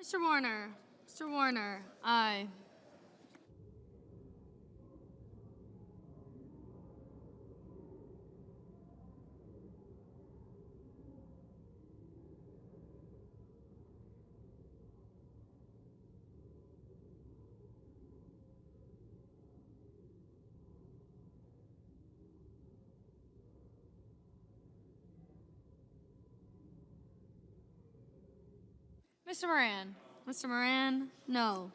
Mr. Warner, aye. Mr. Moran, no.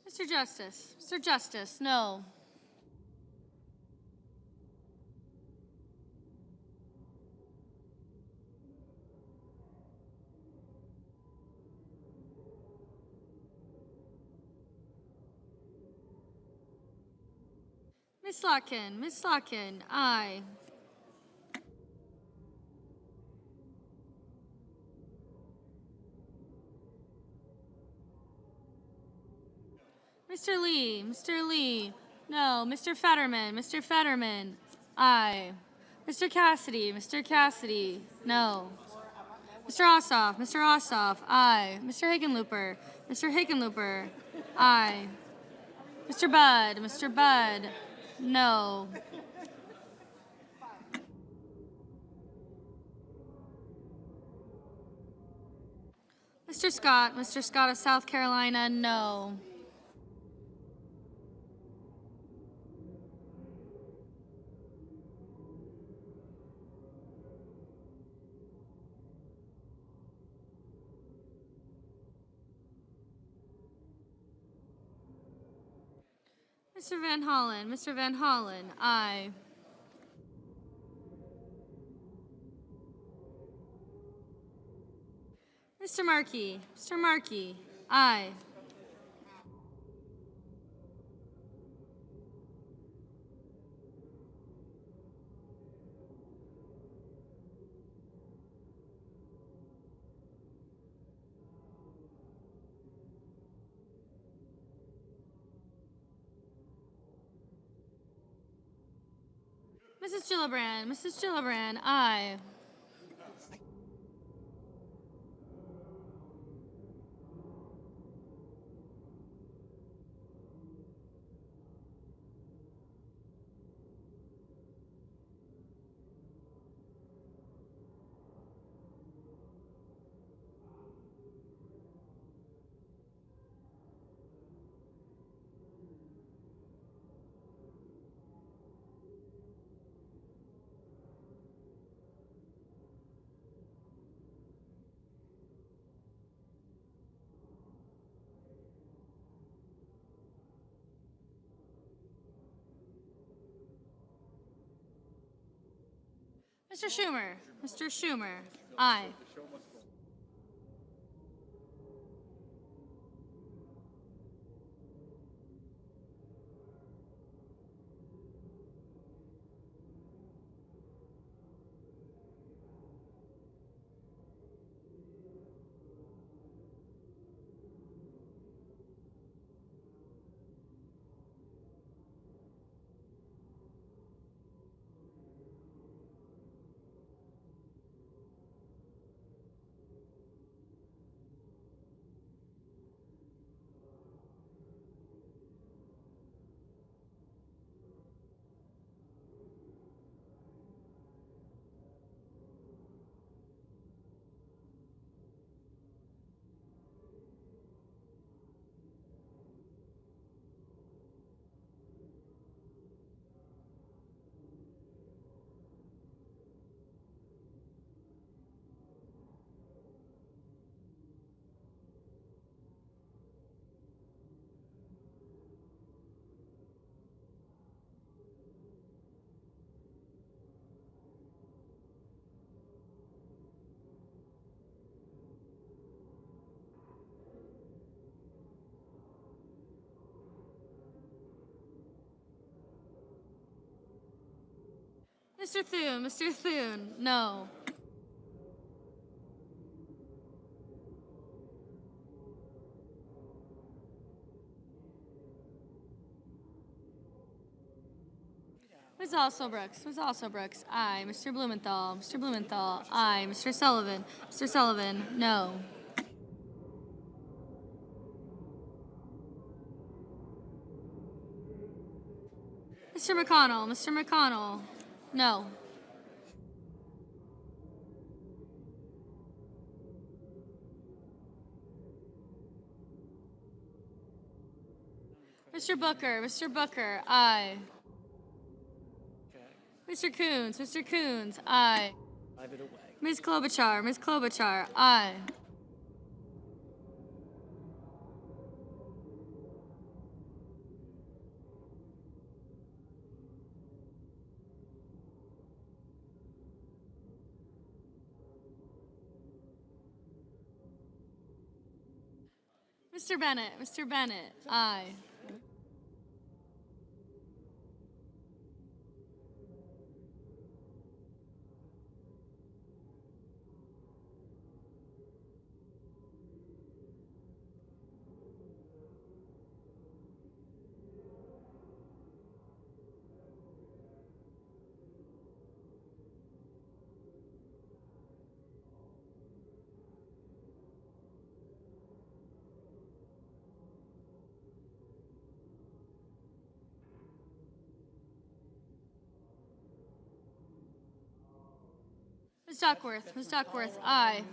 Mr. Justice, no. Ms. Slotkin, aye. Mr. Lee, no. Mr. Fetterman, aye. Mr. Cassidy, no. Mr. Ossoff, aye. Mr. Hickenlooper, aye. Mr. Budd, no. Mr. Scott of South Carolina, no. Mr. Van Hollen, aye. Mr. Markey, aye. Mrs. Gillibrand, aye. Mr. Schumer, aye. Mr. Thune, no. Ms. Alsobrooks, aye. Mr. Blumenthal, aye. Mr. Sullivan, no. Mr. McConnell, no. Mr. Booker, aye. Mr. Coons, aye. Ms. Klobuchar, aye. Mr. Bennett. Mr. Bennett. Aye. Ms. Duckworth. Ms. Duckworth. Aye.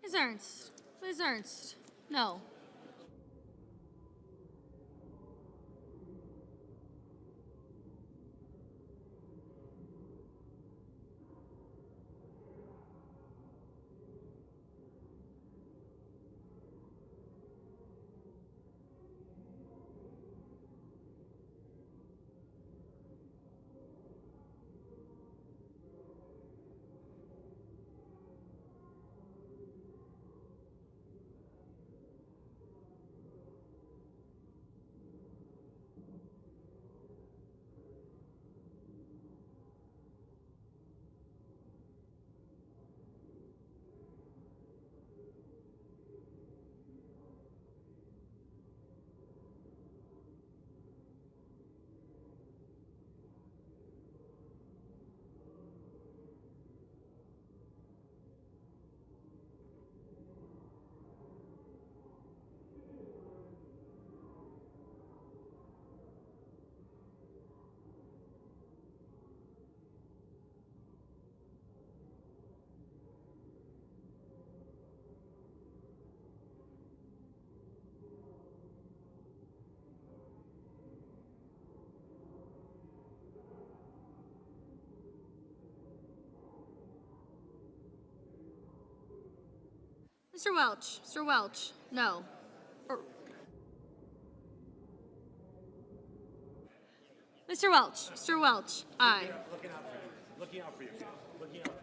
Ms. Ernst. Ms. Ernst. No. Mr. Welch. Mr. Welch. No. Mr. Welch. Mr. Welch. Aye. Looking out for you. Looking out for you. Looking out.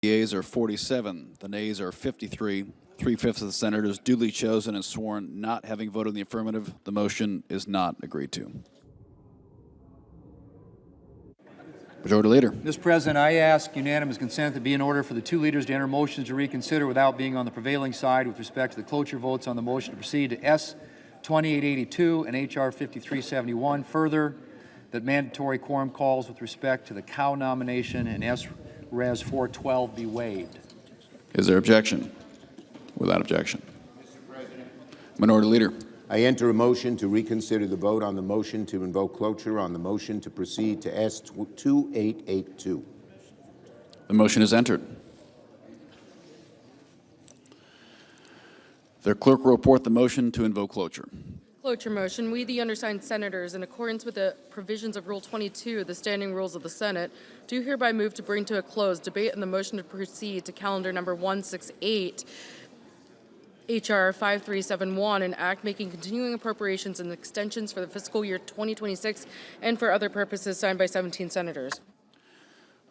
The yeas are 47. The nays are 53. 3/5 of the senators duly chosen and sworn not having voted in the affirmative. The motion is not agreed to. Majority Leader. Mr. President, I ask unanimous consent to be in order for the two leaders to enter motions to reconsider without being on the prevailing side with respect to the cloture votes on the motion to proceed to S 2882 and HR 5371. Further, that mandatory quorum calls with respect to the Cow nomination and S Res 412 be waived. Is there objection? Without objection. Minority Leader. I enter a motion to reconsider the vote on the motion to invoke cloture on the motion to proceed to S 2882. The motion is entered. The clerk will report the motion to invoke cloture. Cloture motion. We, the undersigned senators, in accordance with the provisions of Rule 22, the standing rules of the Senate, do hereby move to bring to a close debate on the motion to proceed to calendar number 168, HR 5371, an act making continuing appropriations and extensions for the fiscal year 2026 and for other purposes, signed by 17 senators.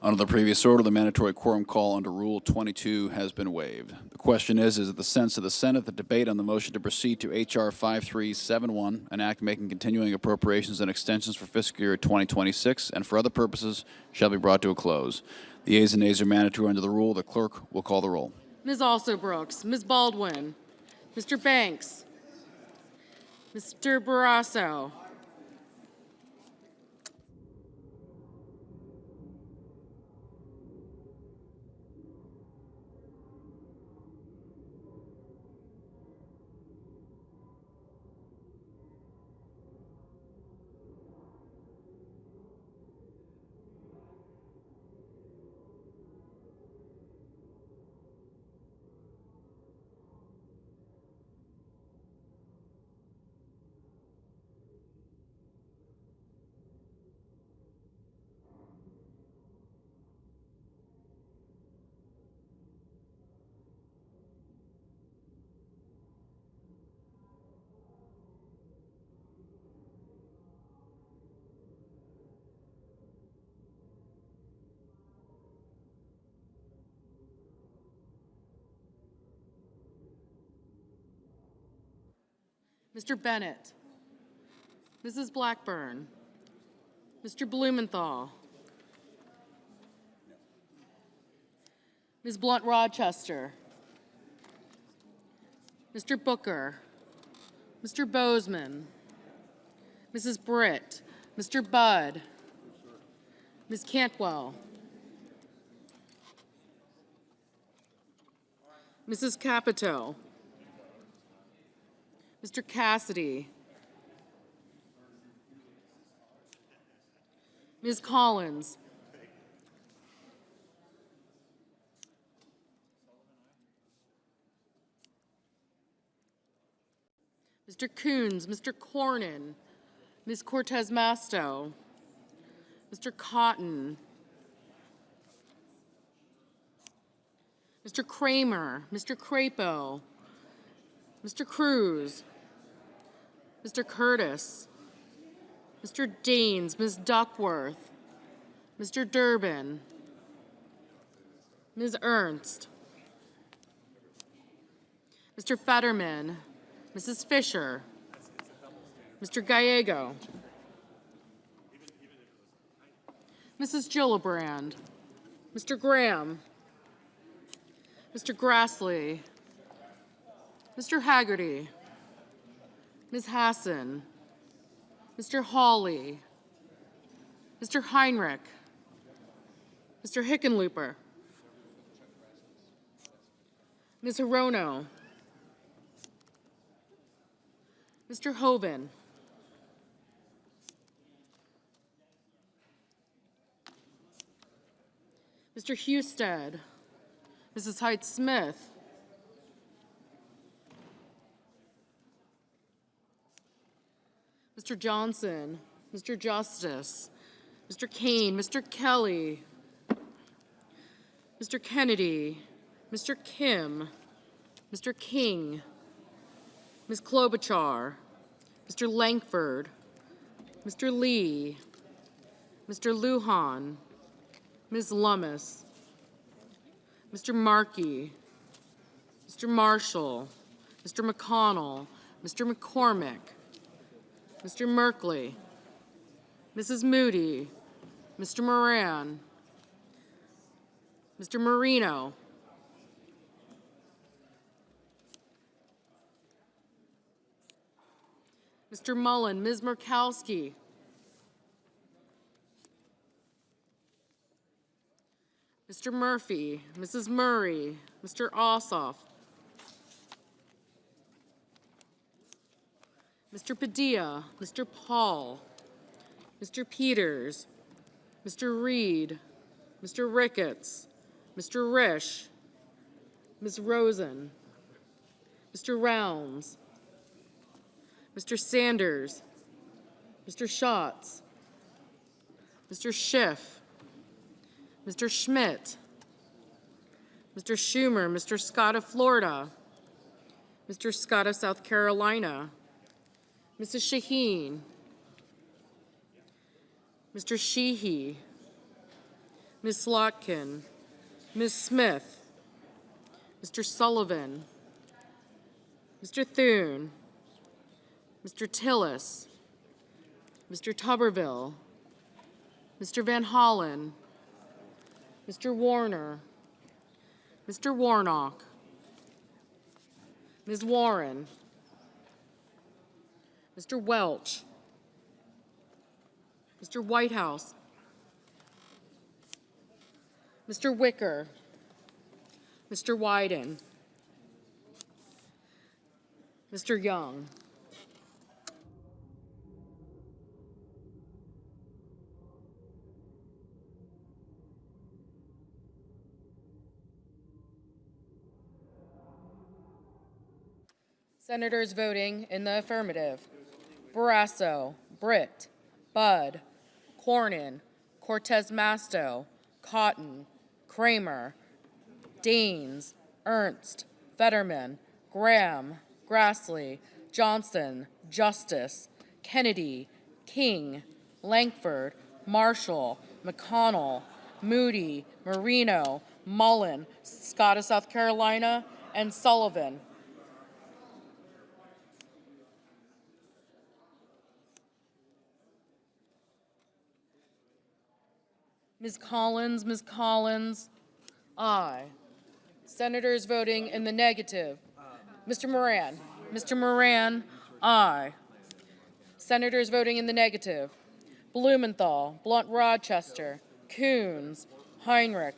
Under the previous order, the mandatory quorum call under Rule 22 has been waived. The question is it the sense of the Senate that debate on the motion to proceed to H.R. 5371, an act making continuing appropriations and extensions for fiscal year 2026 and for other purposes, shall be brought to a close. The yeas and nays are mandatory under the rule. The clerk will call the roll. Ms. Alsobrooks, Ms. Baldwin, Mr. Banks, Mr. Barrasso, Mr. Bennett, Mrs. Blackburn, Mr. Blumenthal, Ms. Blunt Rochester, Mr. Booker, Mr. Bozeman, Mrs. Britt, Mr. Budd, Ms. Cantwell, Mrs. Capito, Mr. Cassidy, Ms. Collins, Mr. Coons, Mr. Cornyn, Ms. Cortez Masto, Mr. Cotton, Mr. Kramer, Mr. Crapo, Mr. Cruz, Mr. Curtis, Mr. Daines, Ms. Duckworth, Mr. Durbin, Ms. Ernst, Mr. Fetterman, Mrs. Fisher, Mr. Gallego, Mrs. Gillibrand, Mr. Graham, Mr. Grassley, Mr. Haggerty, Ms. Hassan, Mr. Hawley, Mr. Heinrich, Mr. Hickenlooper, Ms. Hirono, Mr. Hoven, Mr. Husted, Mrs. Height-Smith, Mr. Johnson, Mr. Justice, Mr. Kane, Mr. Kelly, Mr. Kennedy, Mr. Kim, Mr. King, Ms. Klobuchar, Mr. Langford, Mr. Lee, Mr. Lujan, Ms. Lummis, Mr. Markey, Mr. Marshall, Mr. McConnell, Mr. McCormick, Mr. Merkley, Mrs. Moody, Mr. Moran, Mr. Marino, Mr. Mullen, Ms. Murkowski, Mr. Murphy, Mrs. Murray, Mr. Ossoff, Mr. Padilla, Mr. Paul, Mr. Peters, Mr. Reed, Mr. Ricketts, Mr. Risch, Ms. Rosen, Mr. Rounds, Mr. Sanders, Mr. Schatz, Mr. Schiff, Mr. Schmidt, Mr. Schumer, Mr. Scott of Florida, Mr. Scott of South Carolina, Mrs. Shaheen, Mr. Sheehy, Ms. Slotkin, Ms. Smith, Mr. Sullivan, Mr. Thune, Mr. Tillis, Mr. Tuberville, Mr. Van Hollen, Mr. Warner, Mr. Warnock, Ms. Warren, Mr. Welch, Mr. Whitehouse, Mr. Wicker, Mr. Wyden, Mr. Young. Senators voting in the affirmative: Barrasso, Britt, Budd, Cornyn, Cortez Masto, Cotton, Kramer, Daines, Ernst, Fetterman, Graham, Grassley, Johnson, Justice, Kennedy, King, Lankford, Marshall, McConnell, Moody, Marino, Mullen, Scott of South Carolina, and Sullivan. Ms. Collins, aye. Senators voting in the negative: Mr. Moran, aye. Senators voting in the negative: Blumenthal, Blunt Rochester, Coons, Heinrich,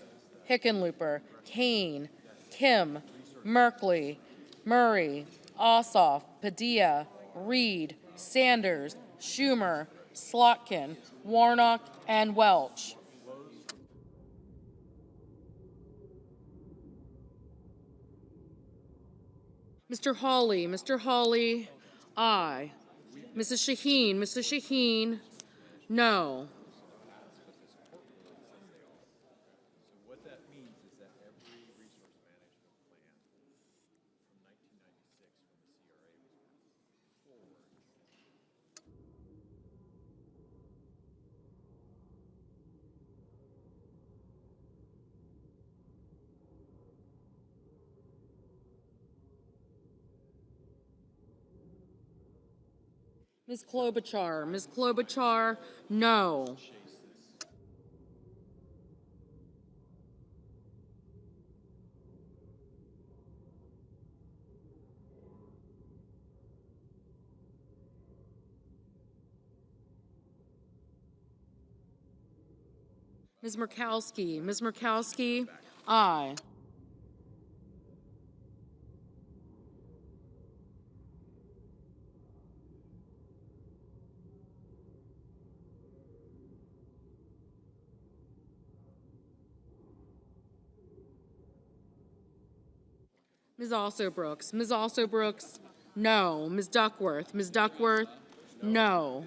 Hickenlooper, Kane, Kim, Merkley, Murray, Ossoff, Padilla, Reed, Sanders, Schumer, Slotkin, Warnock, and Welch. Mr. Hawley, aye. Mrs. Shaheen, no. Ms. Klobuchar, no. Ms. Murkowski, aye. Ms. Brooks, no. Ms. Duckworth, no.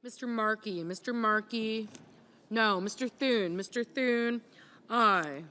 Mr. Markey, Mr. Markey, no. Mr. Thune, aye.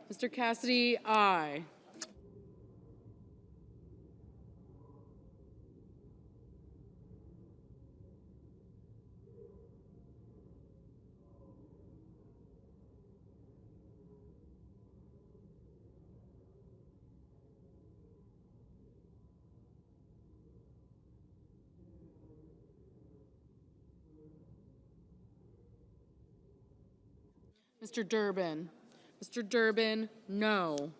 Mr. Cassidy, aye. Mr. Durbin, no.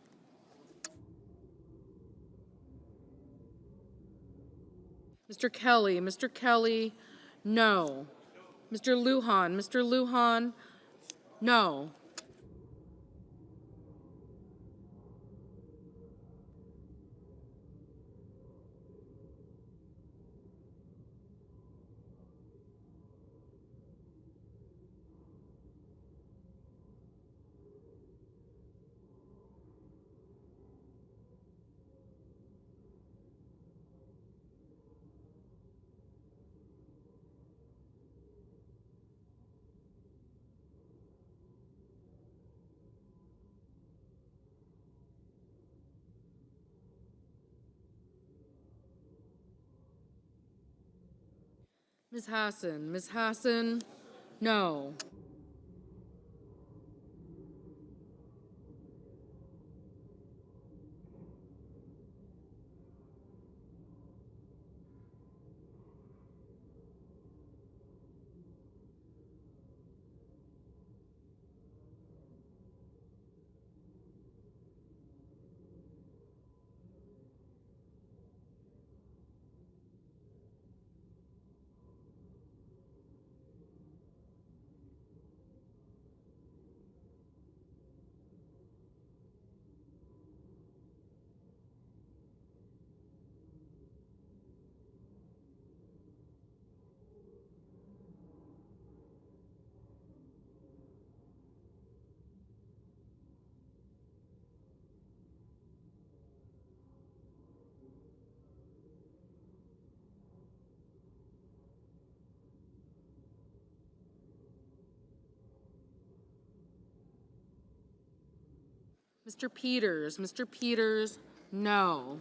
Mr. Kelly, no. Mr. Lujan, no. Ms. Hassan, no. Mr. Peters, no.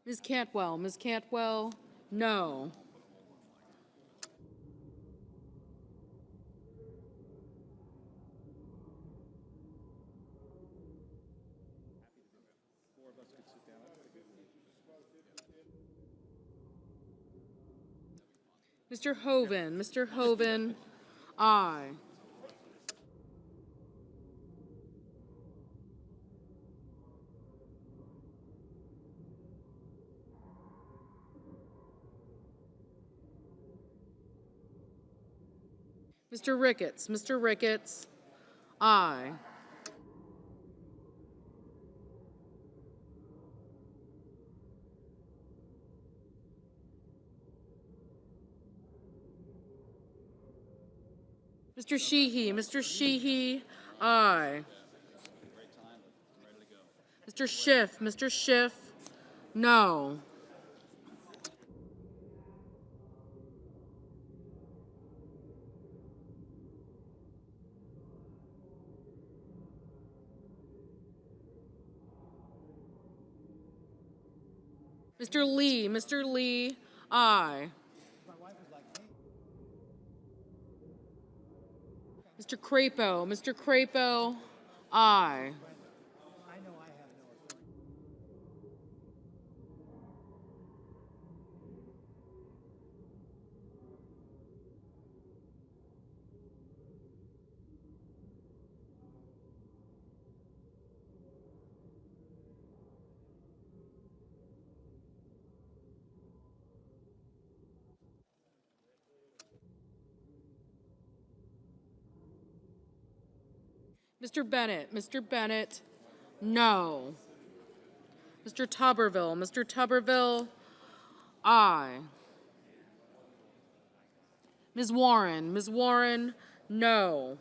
Ms. Cantwell, no. Mr. Hoven, Mr. Hoven, aye. Mr. Ricketts, Mr. Ricketts, aye. Mr. Sheehy, aye. Mr. Schiff, no. Mr. Lee, aye. Mr. Crapo, aye. Mr. Bennett, no. Mr. Tuberville, aye. Ms. Warren, no.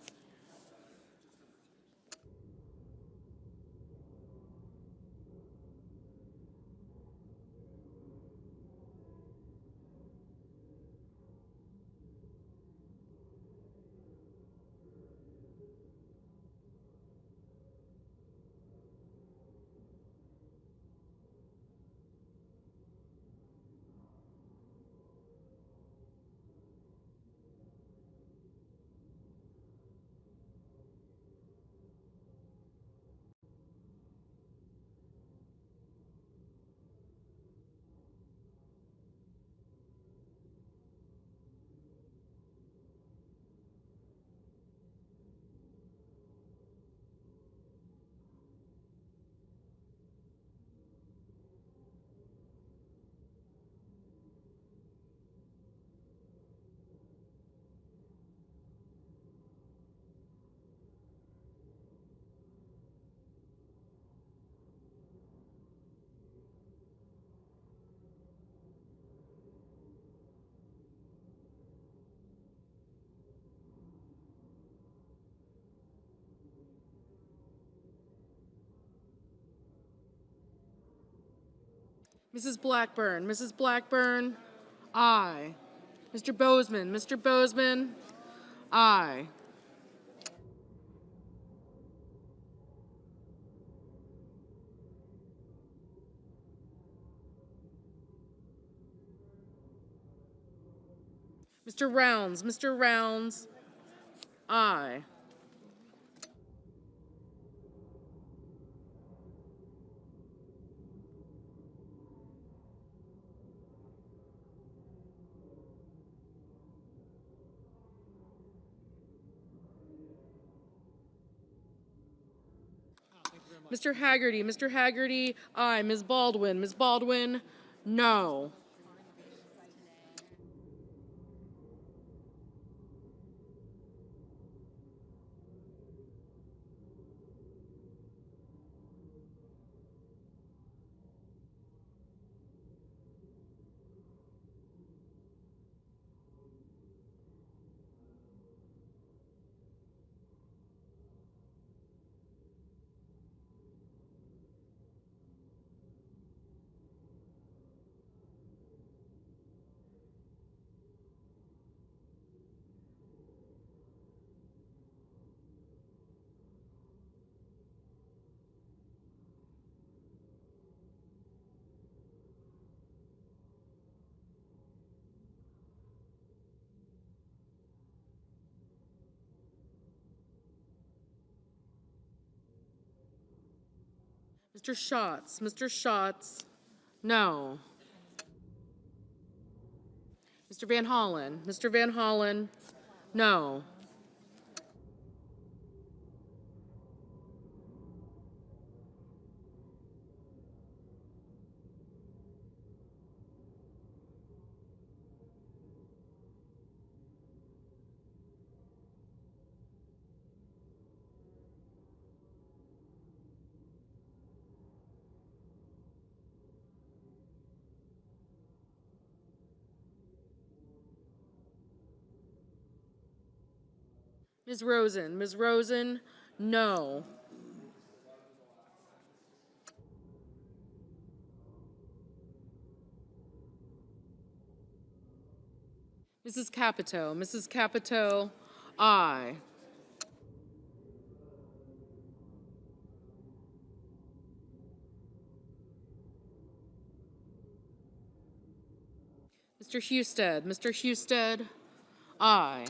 Mrs. Blackburn, aye. Mr. Bozeman, aye. Mr. Rounds, aye. Mr. Haggerty, aye. Ms. Baldwin, no. Mr. Schatz. Mr. Schatz, no. Mr. Van Hollen. Mr. Van Hollen, no. Ms. Rosen. Ms. Rosen, no. Mrs. Capito. Mrs. Capito, aye. Mr. Husted. Mr. Husted, aye.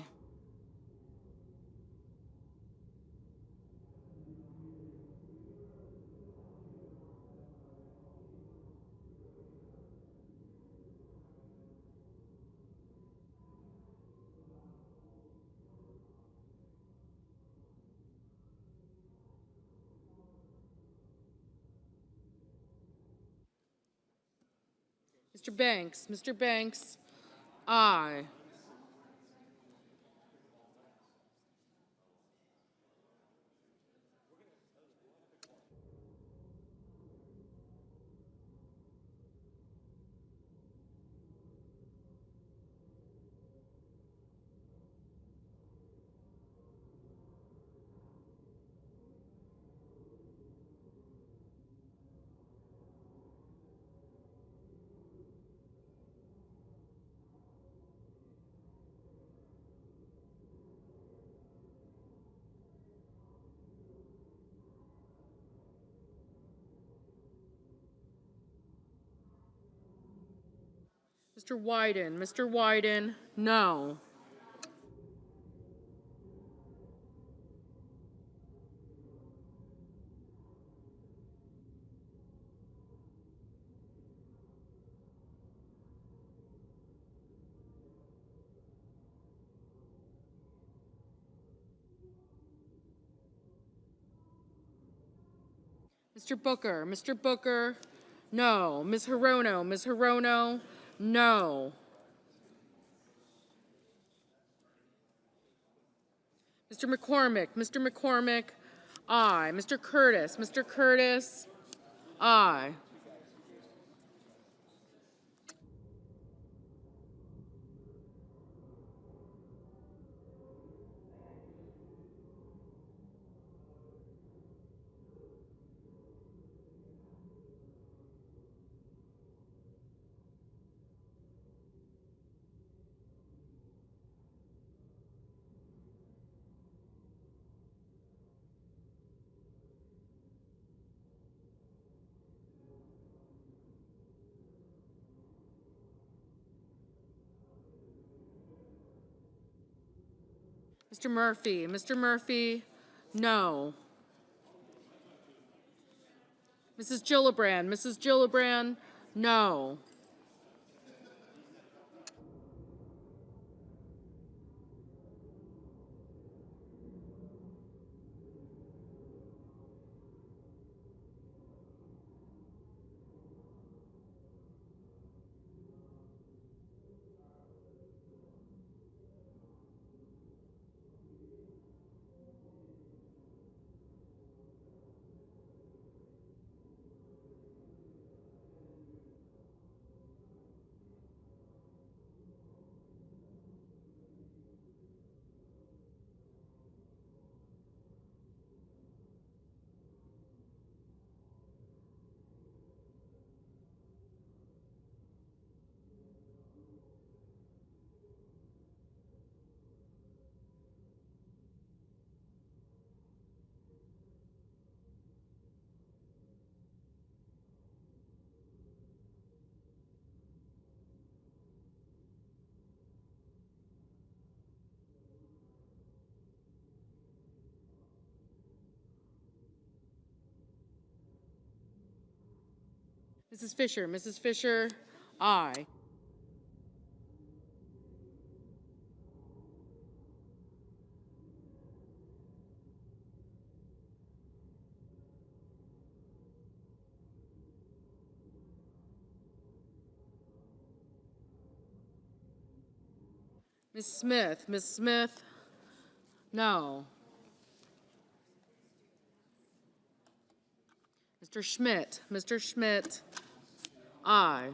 Mr. Banks. Mr. Banks, aye. Mr. Wyden. Mr. Wyden, no. Mr. Booker. Mr. Booker, no. Ms. Hirono. Ms. Hirono, no. Mr. McCormick. Mr. McCormick, aye. Mr. Curtis. Mr. Curtis, aye. Mr. Murphy. Mr. Murphy, no. Mrs. Gillibrand. Mrs. Gillibrand, no. Mrs. Fisher. Mrs. Fisher, aye. Ms. Smith. Ms. Smith, no. Mr. Schmidt. Mr. Schmidt, aye.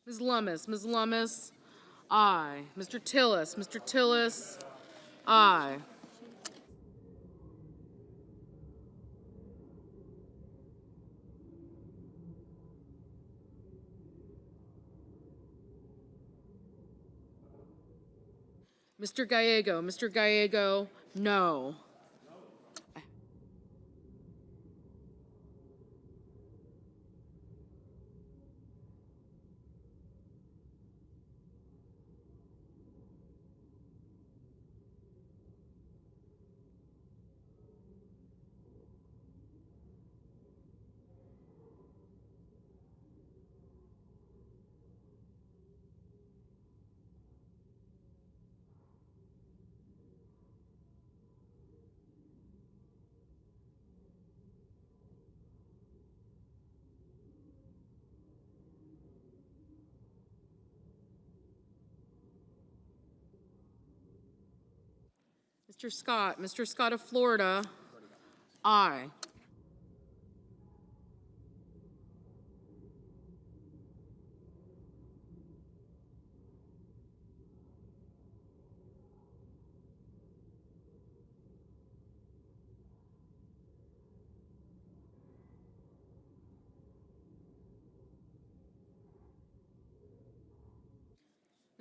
Ms. Lummis. Ms. Lummis, aye. Mr. Tillis. Mr. Tillis, aye. Mr. Gallego. Mr. Gallego, no. Mr. Scott. Mr. Scott of Florida, aye.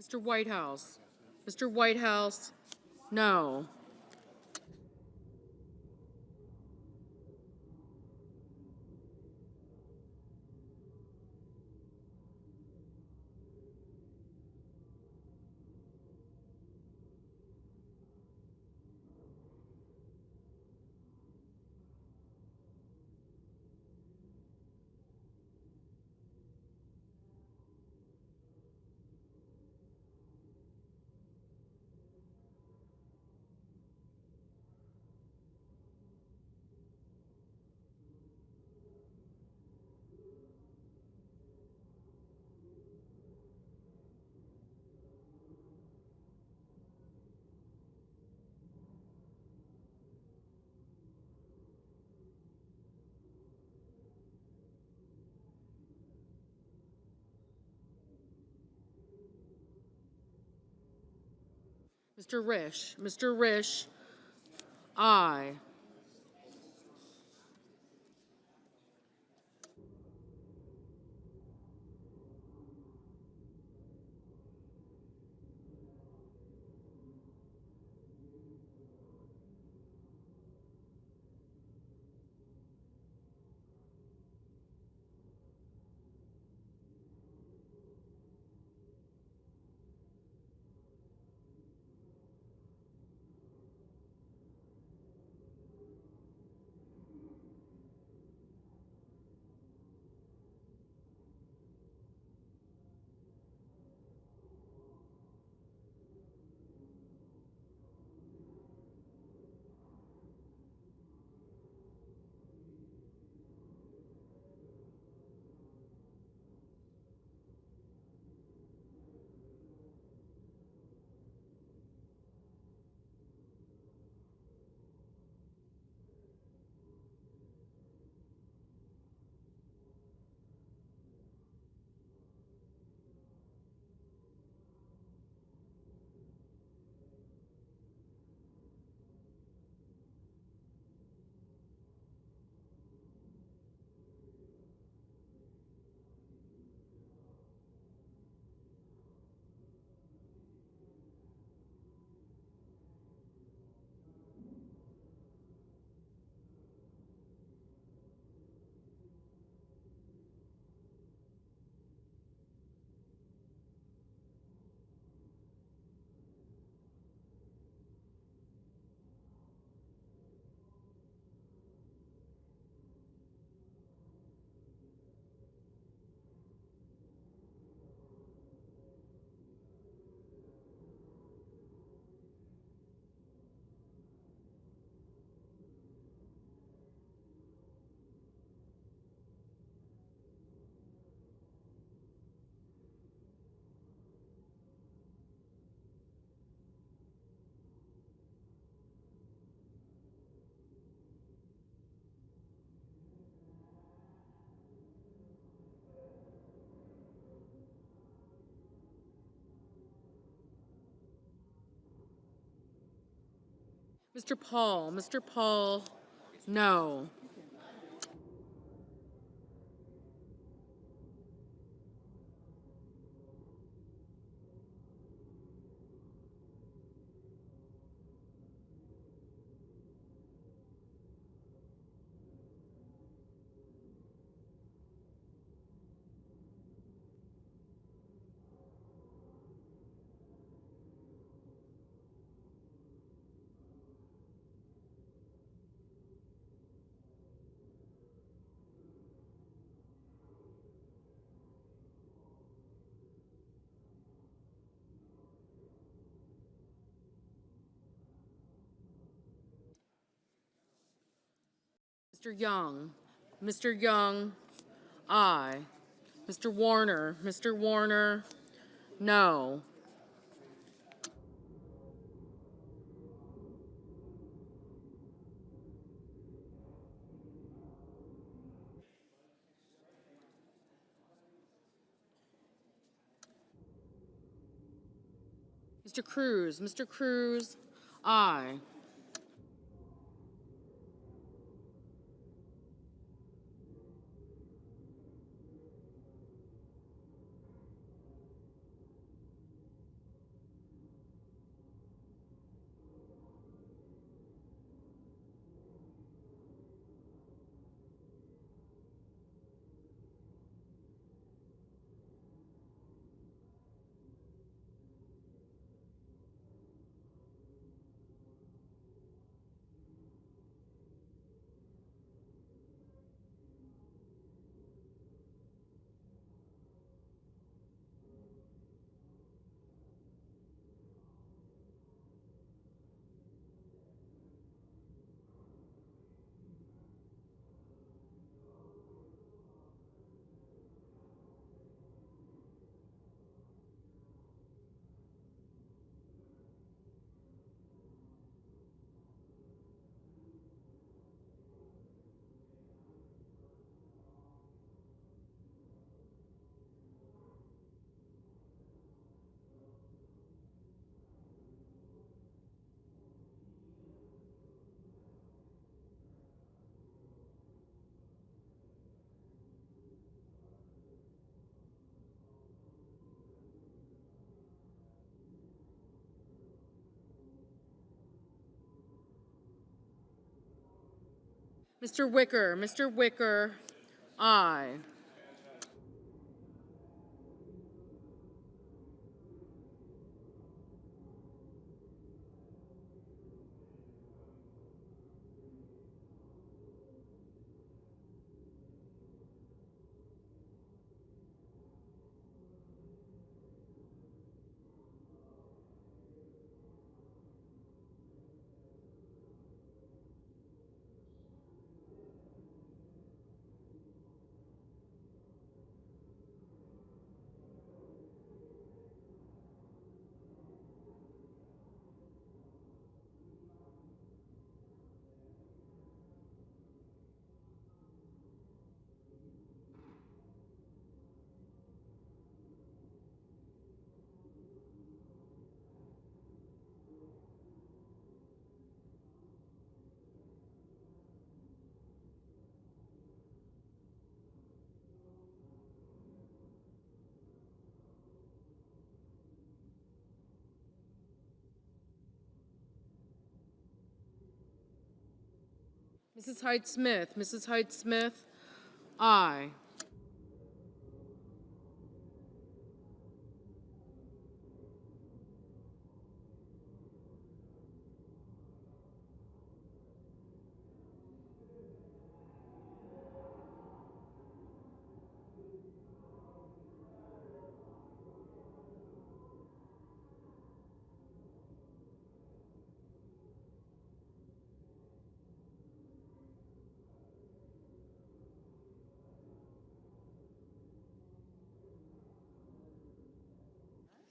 Mr. Whitehouse. Mr. Whitehouse, no. Mr. Risch. Mr. Risch, aye. Mr. Paul, no. Mr. Young, aye. Mr. Warner, no. Mr. Cruz, aye. Mr. Wicker, aye. Mrs. Hyde Smith, aye.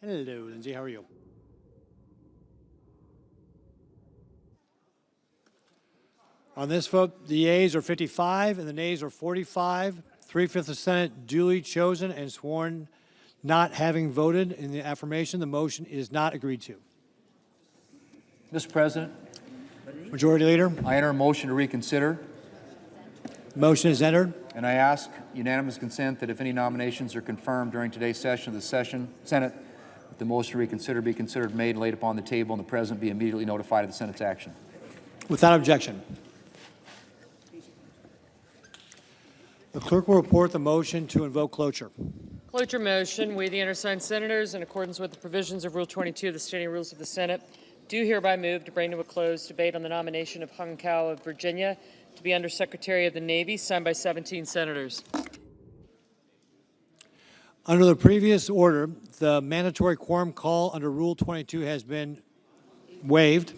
Hello, Lindsay. How are you? On this vote, the yeas are 55 and the nays are 45. 3/5 of the Senate duly chosen and sworn not having voted in the affirmation. The motion is not agreed to. Mr. President, Majority Leader. I enter a motion to reconsider, Motion is entered. and I ask unanimous consent that if any nominations are confirmed during today's session of the Senate, that the motion to reconsider be considered made and laid upon the table, and the President be immediately notified of the Senate's action. Without objection. The clerk will report the motion to invoke cloture. Cloture motion. We, the undersigned senators, in accordance with the provisions of Rule 22 of the Standing Rules of the Senate, do hereby move to bring to a close debate on the nomination of Hung Kao of Virginia to be Undersecretary of the Navy, signed by 17 senators. Under the previous order, the mandatory quorum call under Rule 22 has been waived.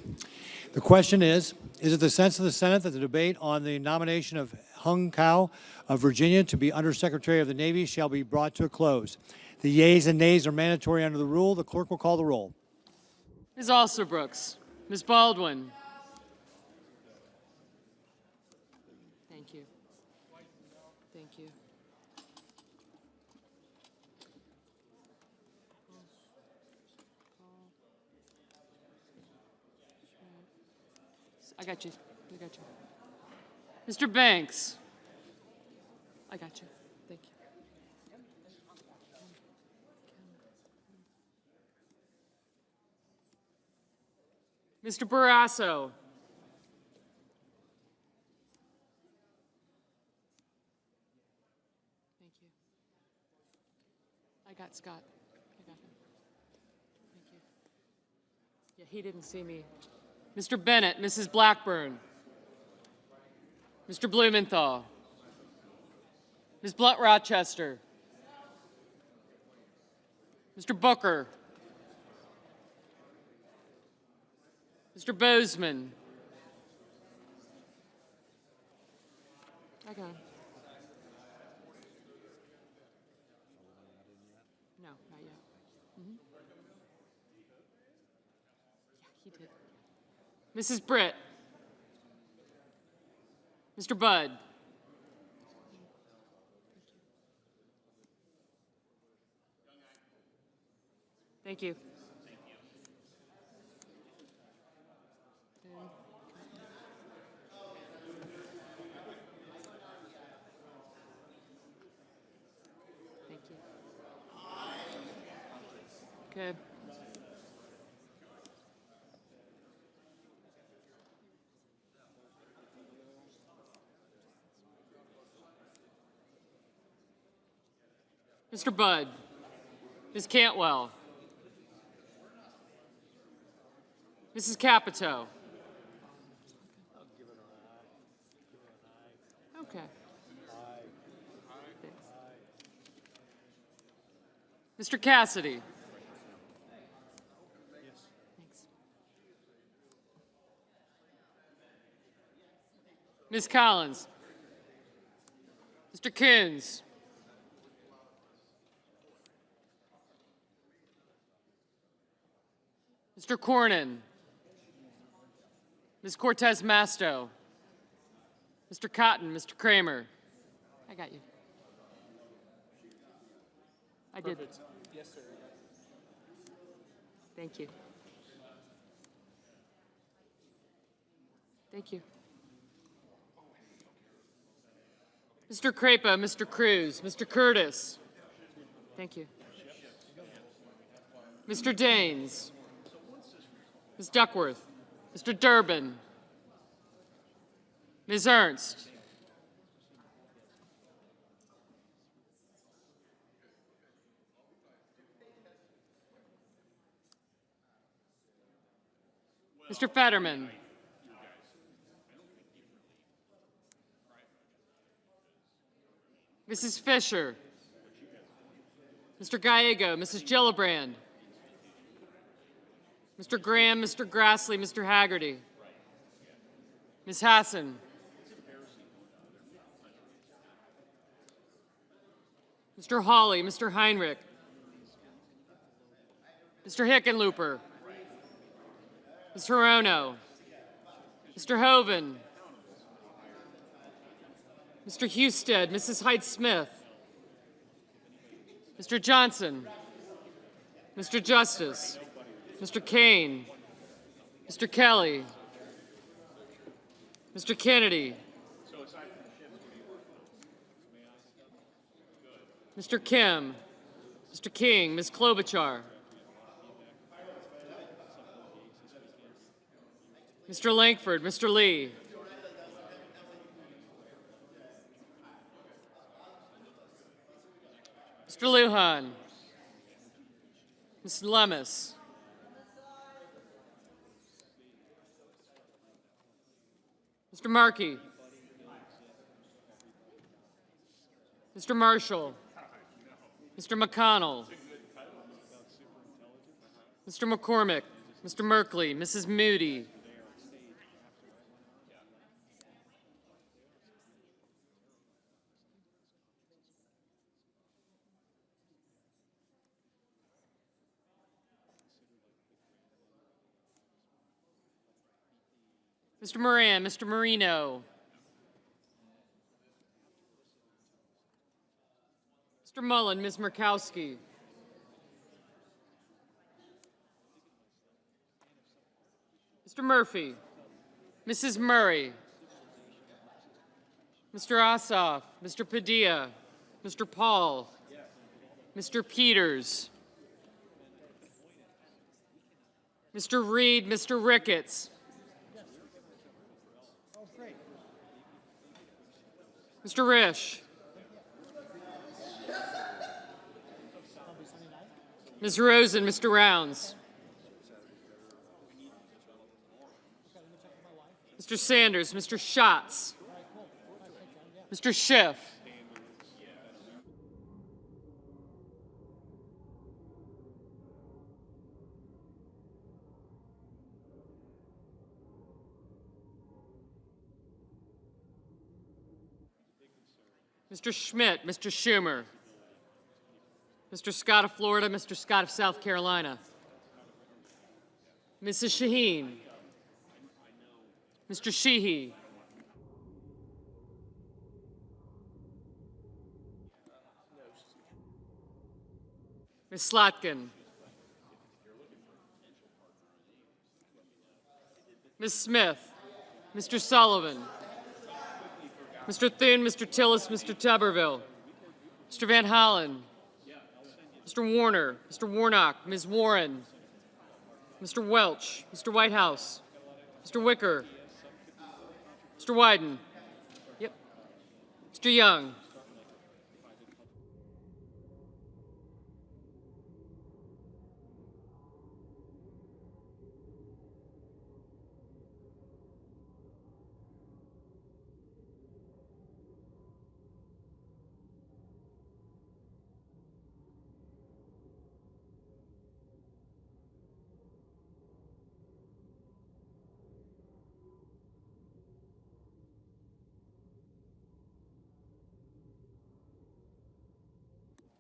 The question is it the sense of the Senate that the debate on the nomination of Hung Kao of Virginia to be Undersecretary of the Navy shall be brought to a close? The yeas and nays are mandatory under the rule. The clerk will call the roll. Ms. Alsterbrooks. Ms. Baldwin. Thank you. Thank you. I got you. I got you. Mr. Banks. I got you. Thank you. Mr. Barrasso. Thank you. I got Scott. I got him. Thank you. Yeah, he didn't see me. Mr. Bennett, Mrs. Blackburn. Mr. Blumenthal. Ms. Blunt Rochester. Mr. Booker. Mr. Bozeman. I got him. No, not yet. Yeah, he did. Mrs. Britt. Mr. Budd. Thank you. Thank you. Okay. Mr. Budd. Ms. Cantwell. Mrs. Capito. Okay. Mr. Cassidy. Thanks. Ms. Collins. Mr. Coons. Mr. Cornyn. Ms. Cortez Masto. Mr. Cotton, Mr. Kramer. I got you. I did. Yes, sir. Thank you. Thank you. Mr. Crapo, Mr. Cruz, Mr. Curtis. Thank you. Mr. Daines. Ms. Duckworth. Mr. Durbin. Ms. Ernst. Mr. Fetterman. Mrs. Fisher. Mr. Gallego, Mrs. Gillibrand. Mr. Graham, Mr. Grassley, Mr. Haggerty. Ms. Hassan. Mr. Hawley, Mr. Heinrich. Mr. Hickenlooper. Ms. Hirono. Mr. Hoven. Mr. Husted, Mrs. Hyde-Smith. Mr. Johnson. Mr. Justice. Mr. Kane. Mr. Kelly. Mr. Kennedy. Mr. Kim. Mr. King. Ms. Klobuchar. Mr. Langford. Mr. Lee. Mr. Lujan. Ms. Lemus. Mr. Markey. Mr. Marshall. Mr. McConnell. Mr. McCormick. Mr. Merkley. Mrs. Moody. Mr. Moran. Mr. Marino. Mr. Mullen. Ms. Murkowski. Mr. Murphy. Mrs. Murray. Mr. Ossoff. Mr. Padilla. Mr. Paul. Mr. Peters. Mr. Reed. Mr. Ricketts. Mr. Risch. Ms. Rosen. Mr. Rounds. Mr. Sanders. Mr. Schatz. Mr. Schiff. Mr. Schmidt. Mr. Schumer. Mr. Scott of Florida. Mr. Scott of South Carolina. Mrs. Shaheen. Mr. Sheehy. Ms. Slotkin. Ms. Smith. Mr. Sullivan. Mr. Thune, Mr. Tillis, Mr. Tuberville. Mr. Van Hollen. Mr. Warner. Mr. Warnock. Ms. Warren. Mr. Welch. Mr. Whitehouse. Mr. Wicker. Mr. Wyden. Yep. Mr. Young.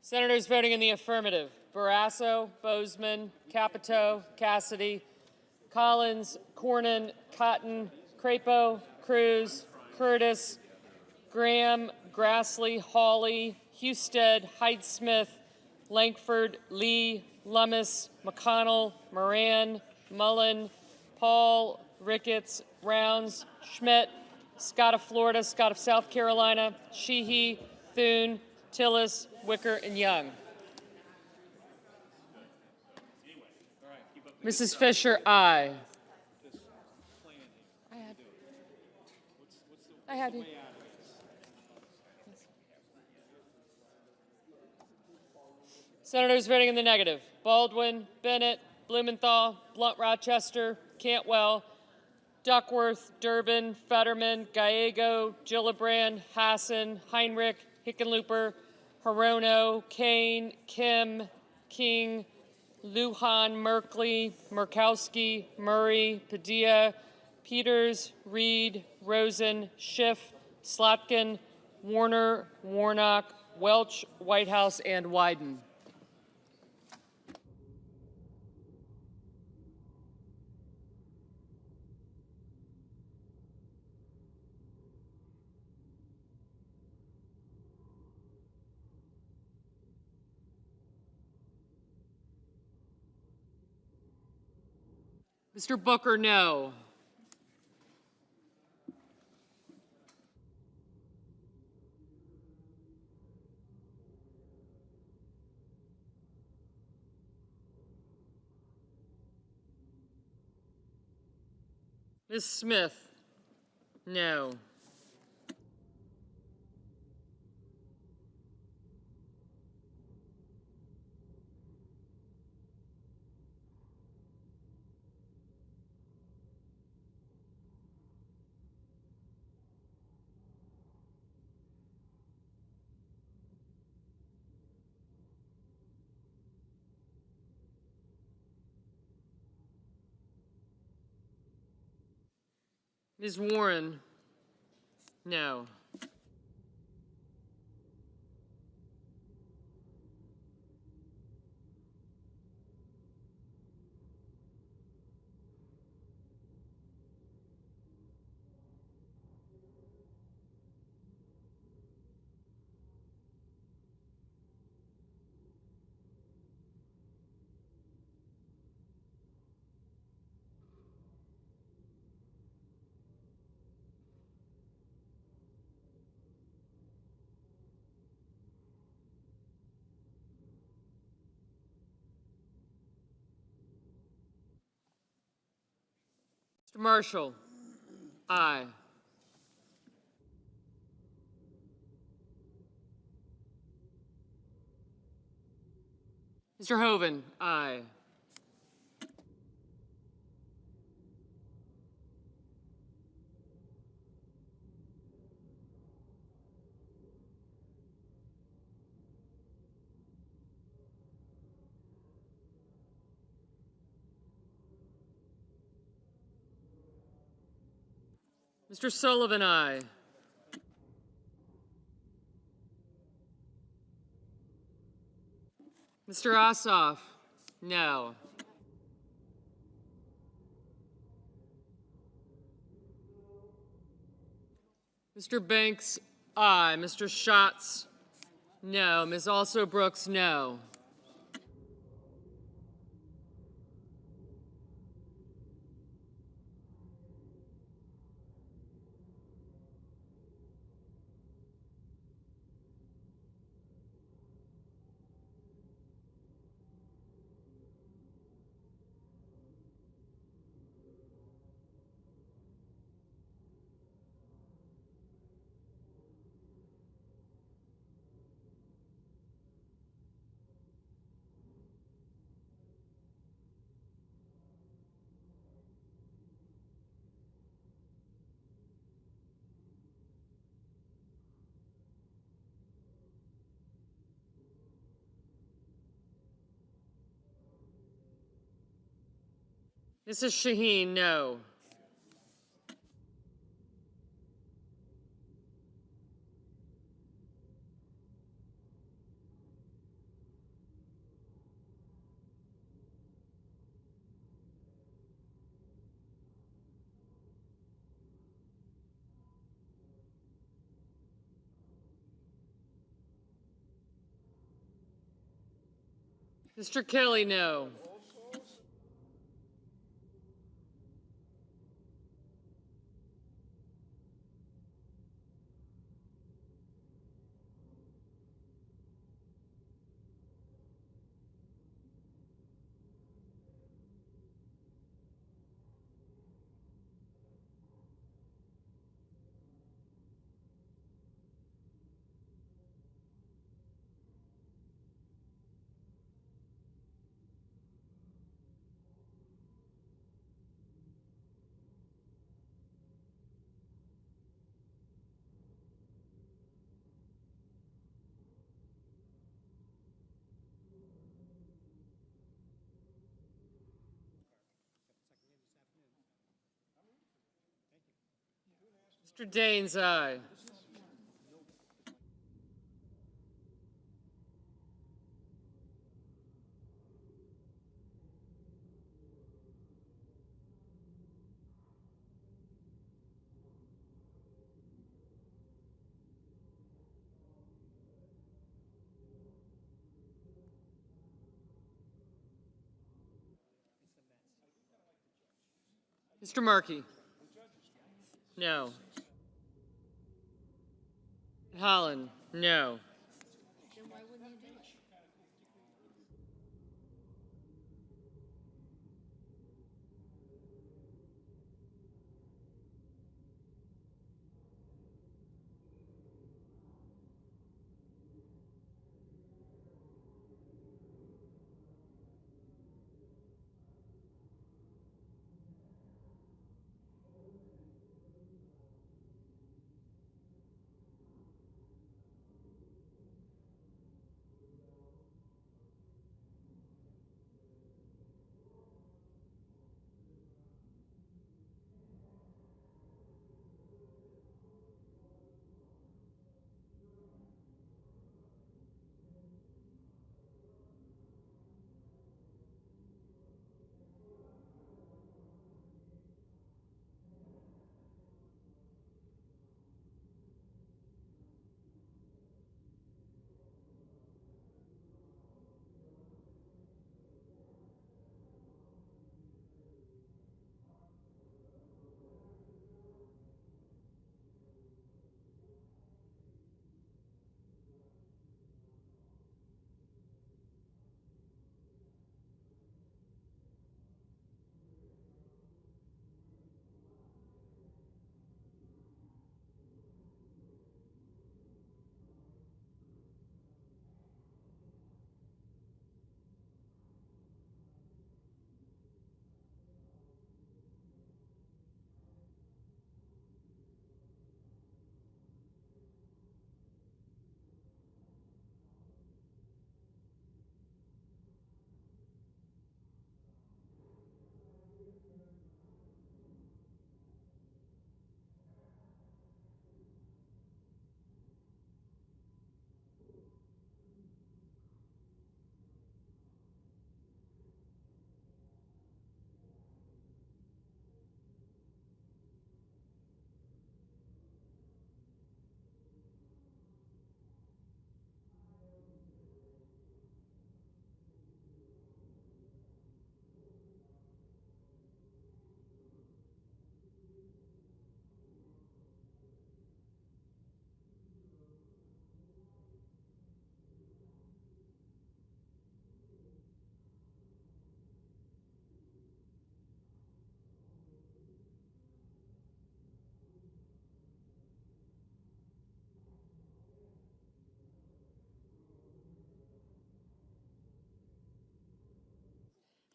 Senators voting in the affirmative: Barrasso, Bozeman, Capito, Cassidy, Collins, Cornyn, Cotton, Crapo, Cruz, Curtis, Graham, Grassley, Hawley, Husted, Hyde-Smith, Lankford, Lee, Lummis, McConnell, Moran, Mullen, Paul, Ricketts, Rounds, Schmidt, Scott of Florida, Scott of South Carolina, Sheehy, Thune, Tillis, Wicker, and Young. Mrs. Fisher, aye. I have you. Senators voting in the negative: Baldwin, Bennett, Blumenthal, Blunt Rochester, Cantwell, Duckworth, Durbin, Fetterman, Gallego, Gillibrand, Hassan, Heinrich, Hickenlooper, Hirono, Kane, Kim, King, Lujan, Merkley, Murkowski, Murray, Padilla, Peters, Reed, Rosen, Schiff, Slotkin, Warner, Warnock, Welch, Whitehouse, and Wyden. Mr. Booker, no. Ms. Smith? No. Ms. Warren? No. Mr. Marshall? Aye. Mr. Hoven? Aye. Mr. Sullivan? Aye. Mr. Ossoff? No. Mr. Banks? Aye. Mr. Schatz? No. Ms. Also Brooks? No. Mrs. Shaheen? No. Mr. Kelly? No. Mr. Daines? Aye. Mr. Markey? No. Holland? No.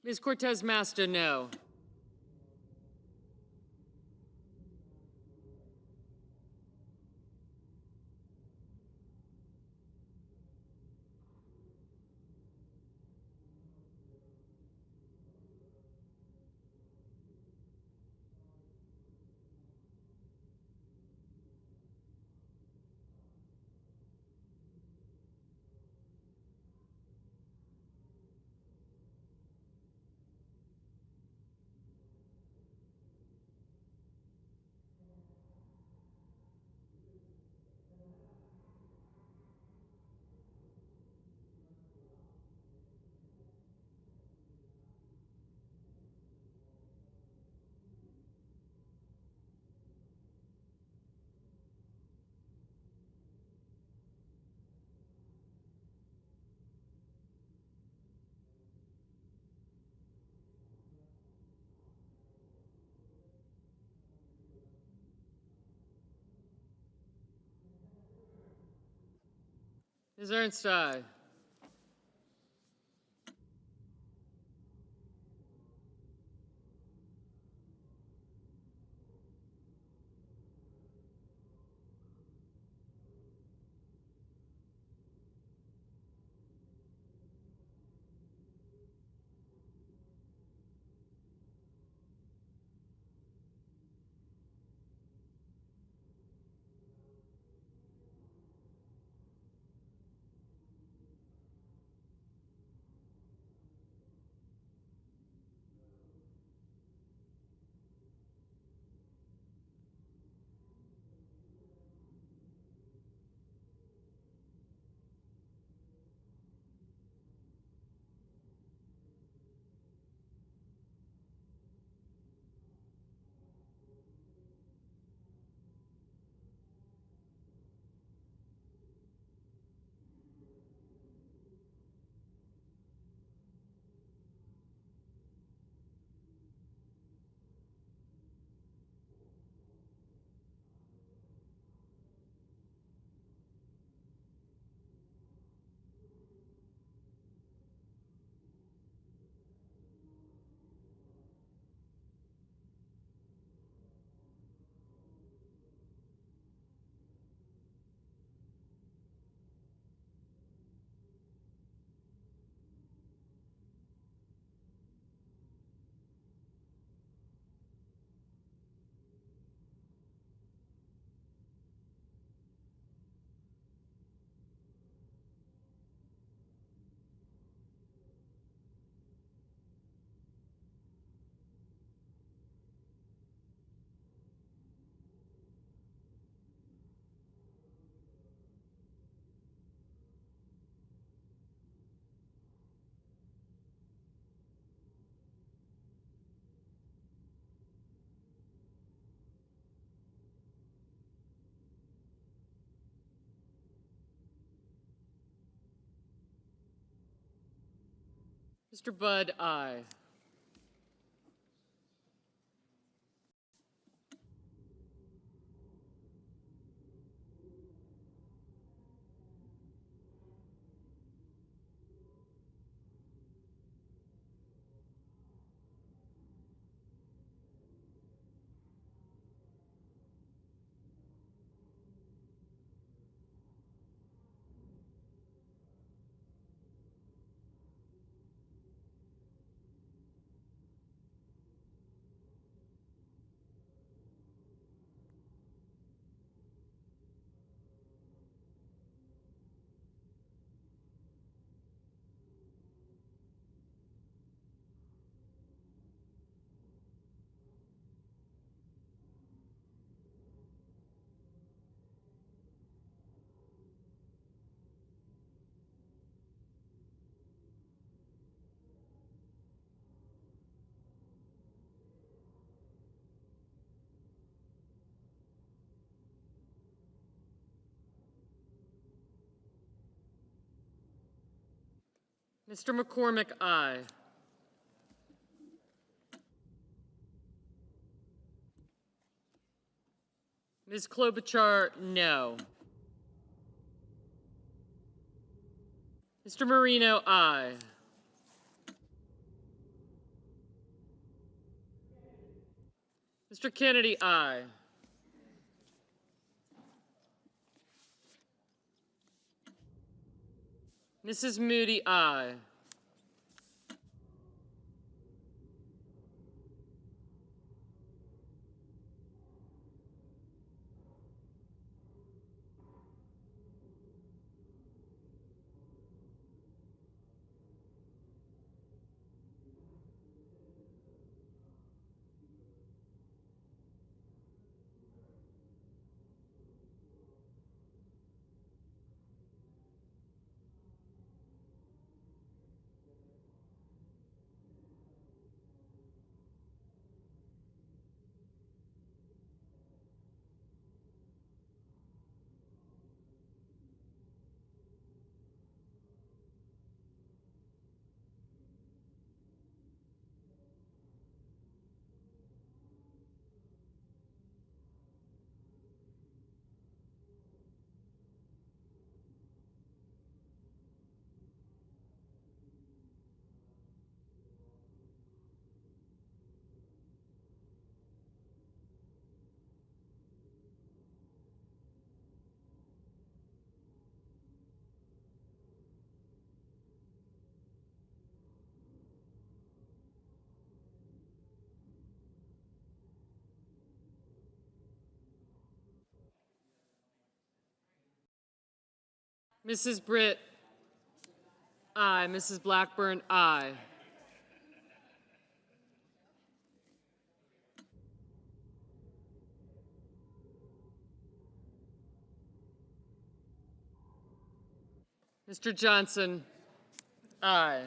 Ms. Cortez Masto, no. Ms. Ernst, aye. Mr. Budd, aye. Mr. McCormick, aye. Ms. Klobuchar, no. Mr. Marino, aye. Mr. Kennedy, aye. Mrs. Moody, aye. Mrs. Britt, aye. Mrs. Blackburn, aye. Mr. Johnson, aye.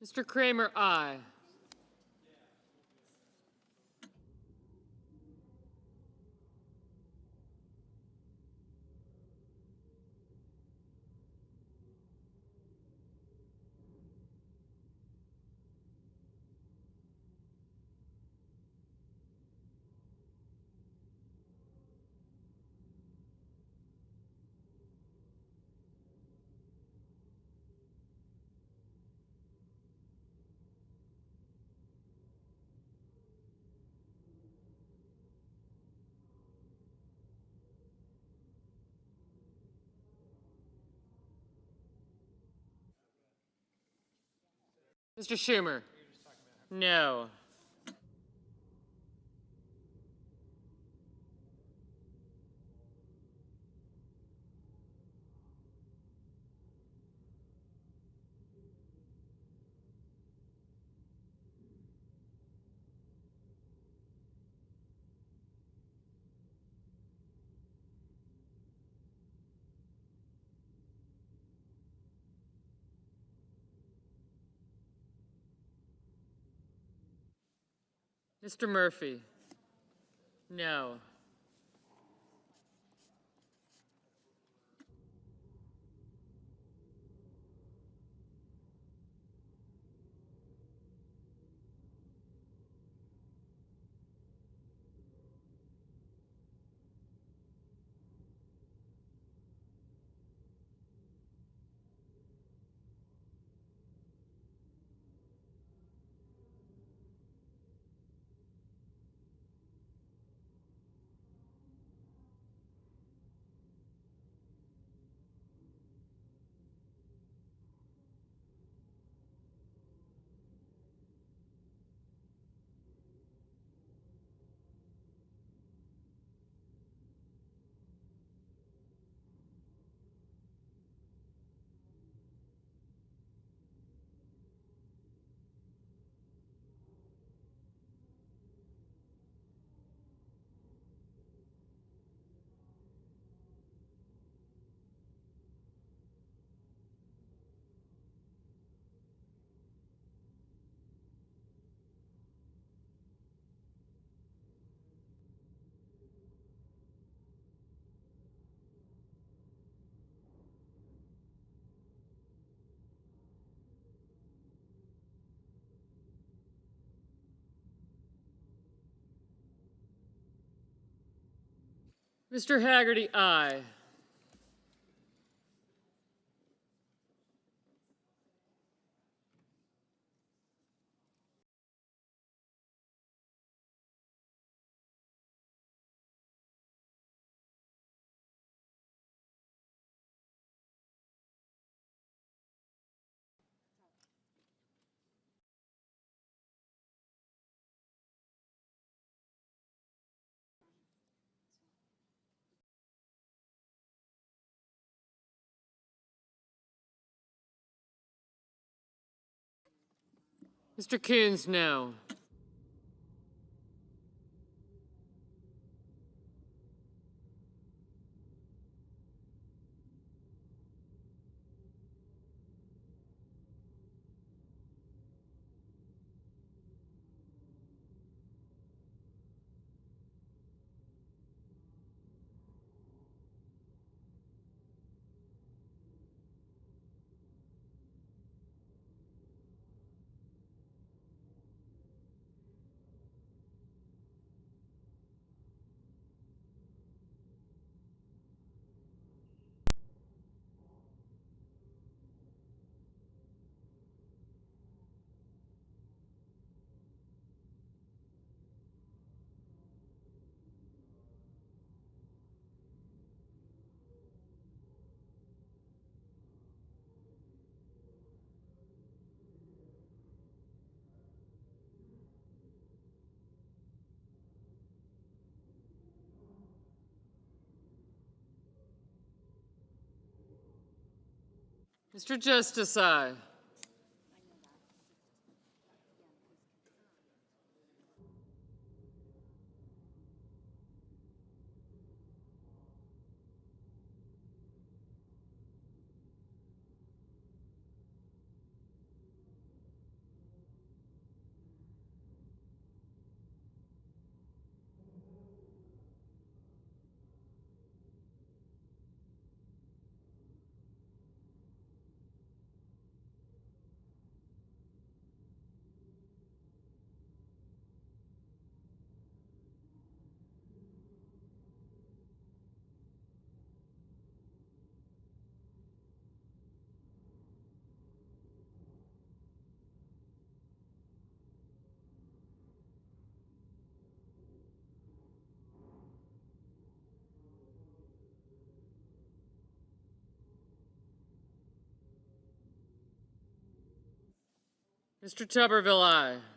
Mr. Kramer, aye. Mr. Schumer, no. Mr. Murphy, no. Mr. Haggerty, aye. Mr. Coons, no. Mr. Justice, aye. Mr. Tuberville, aye.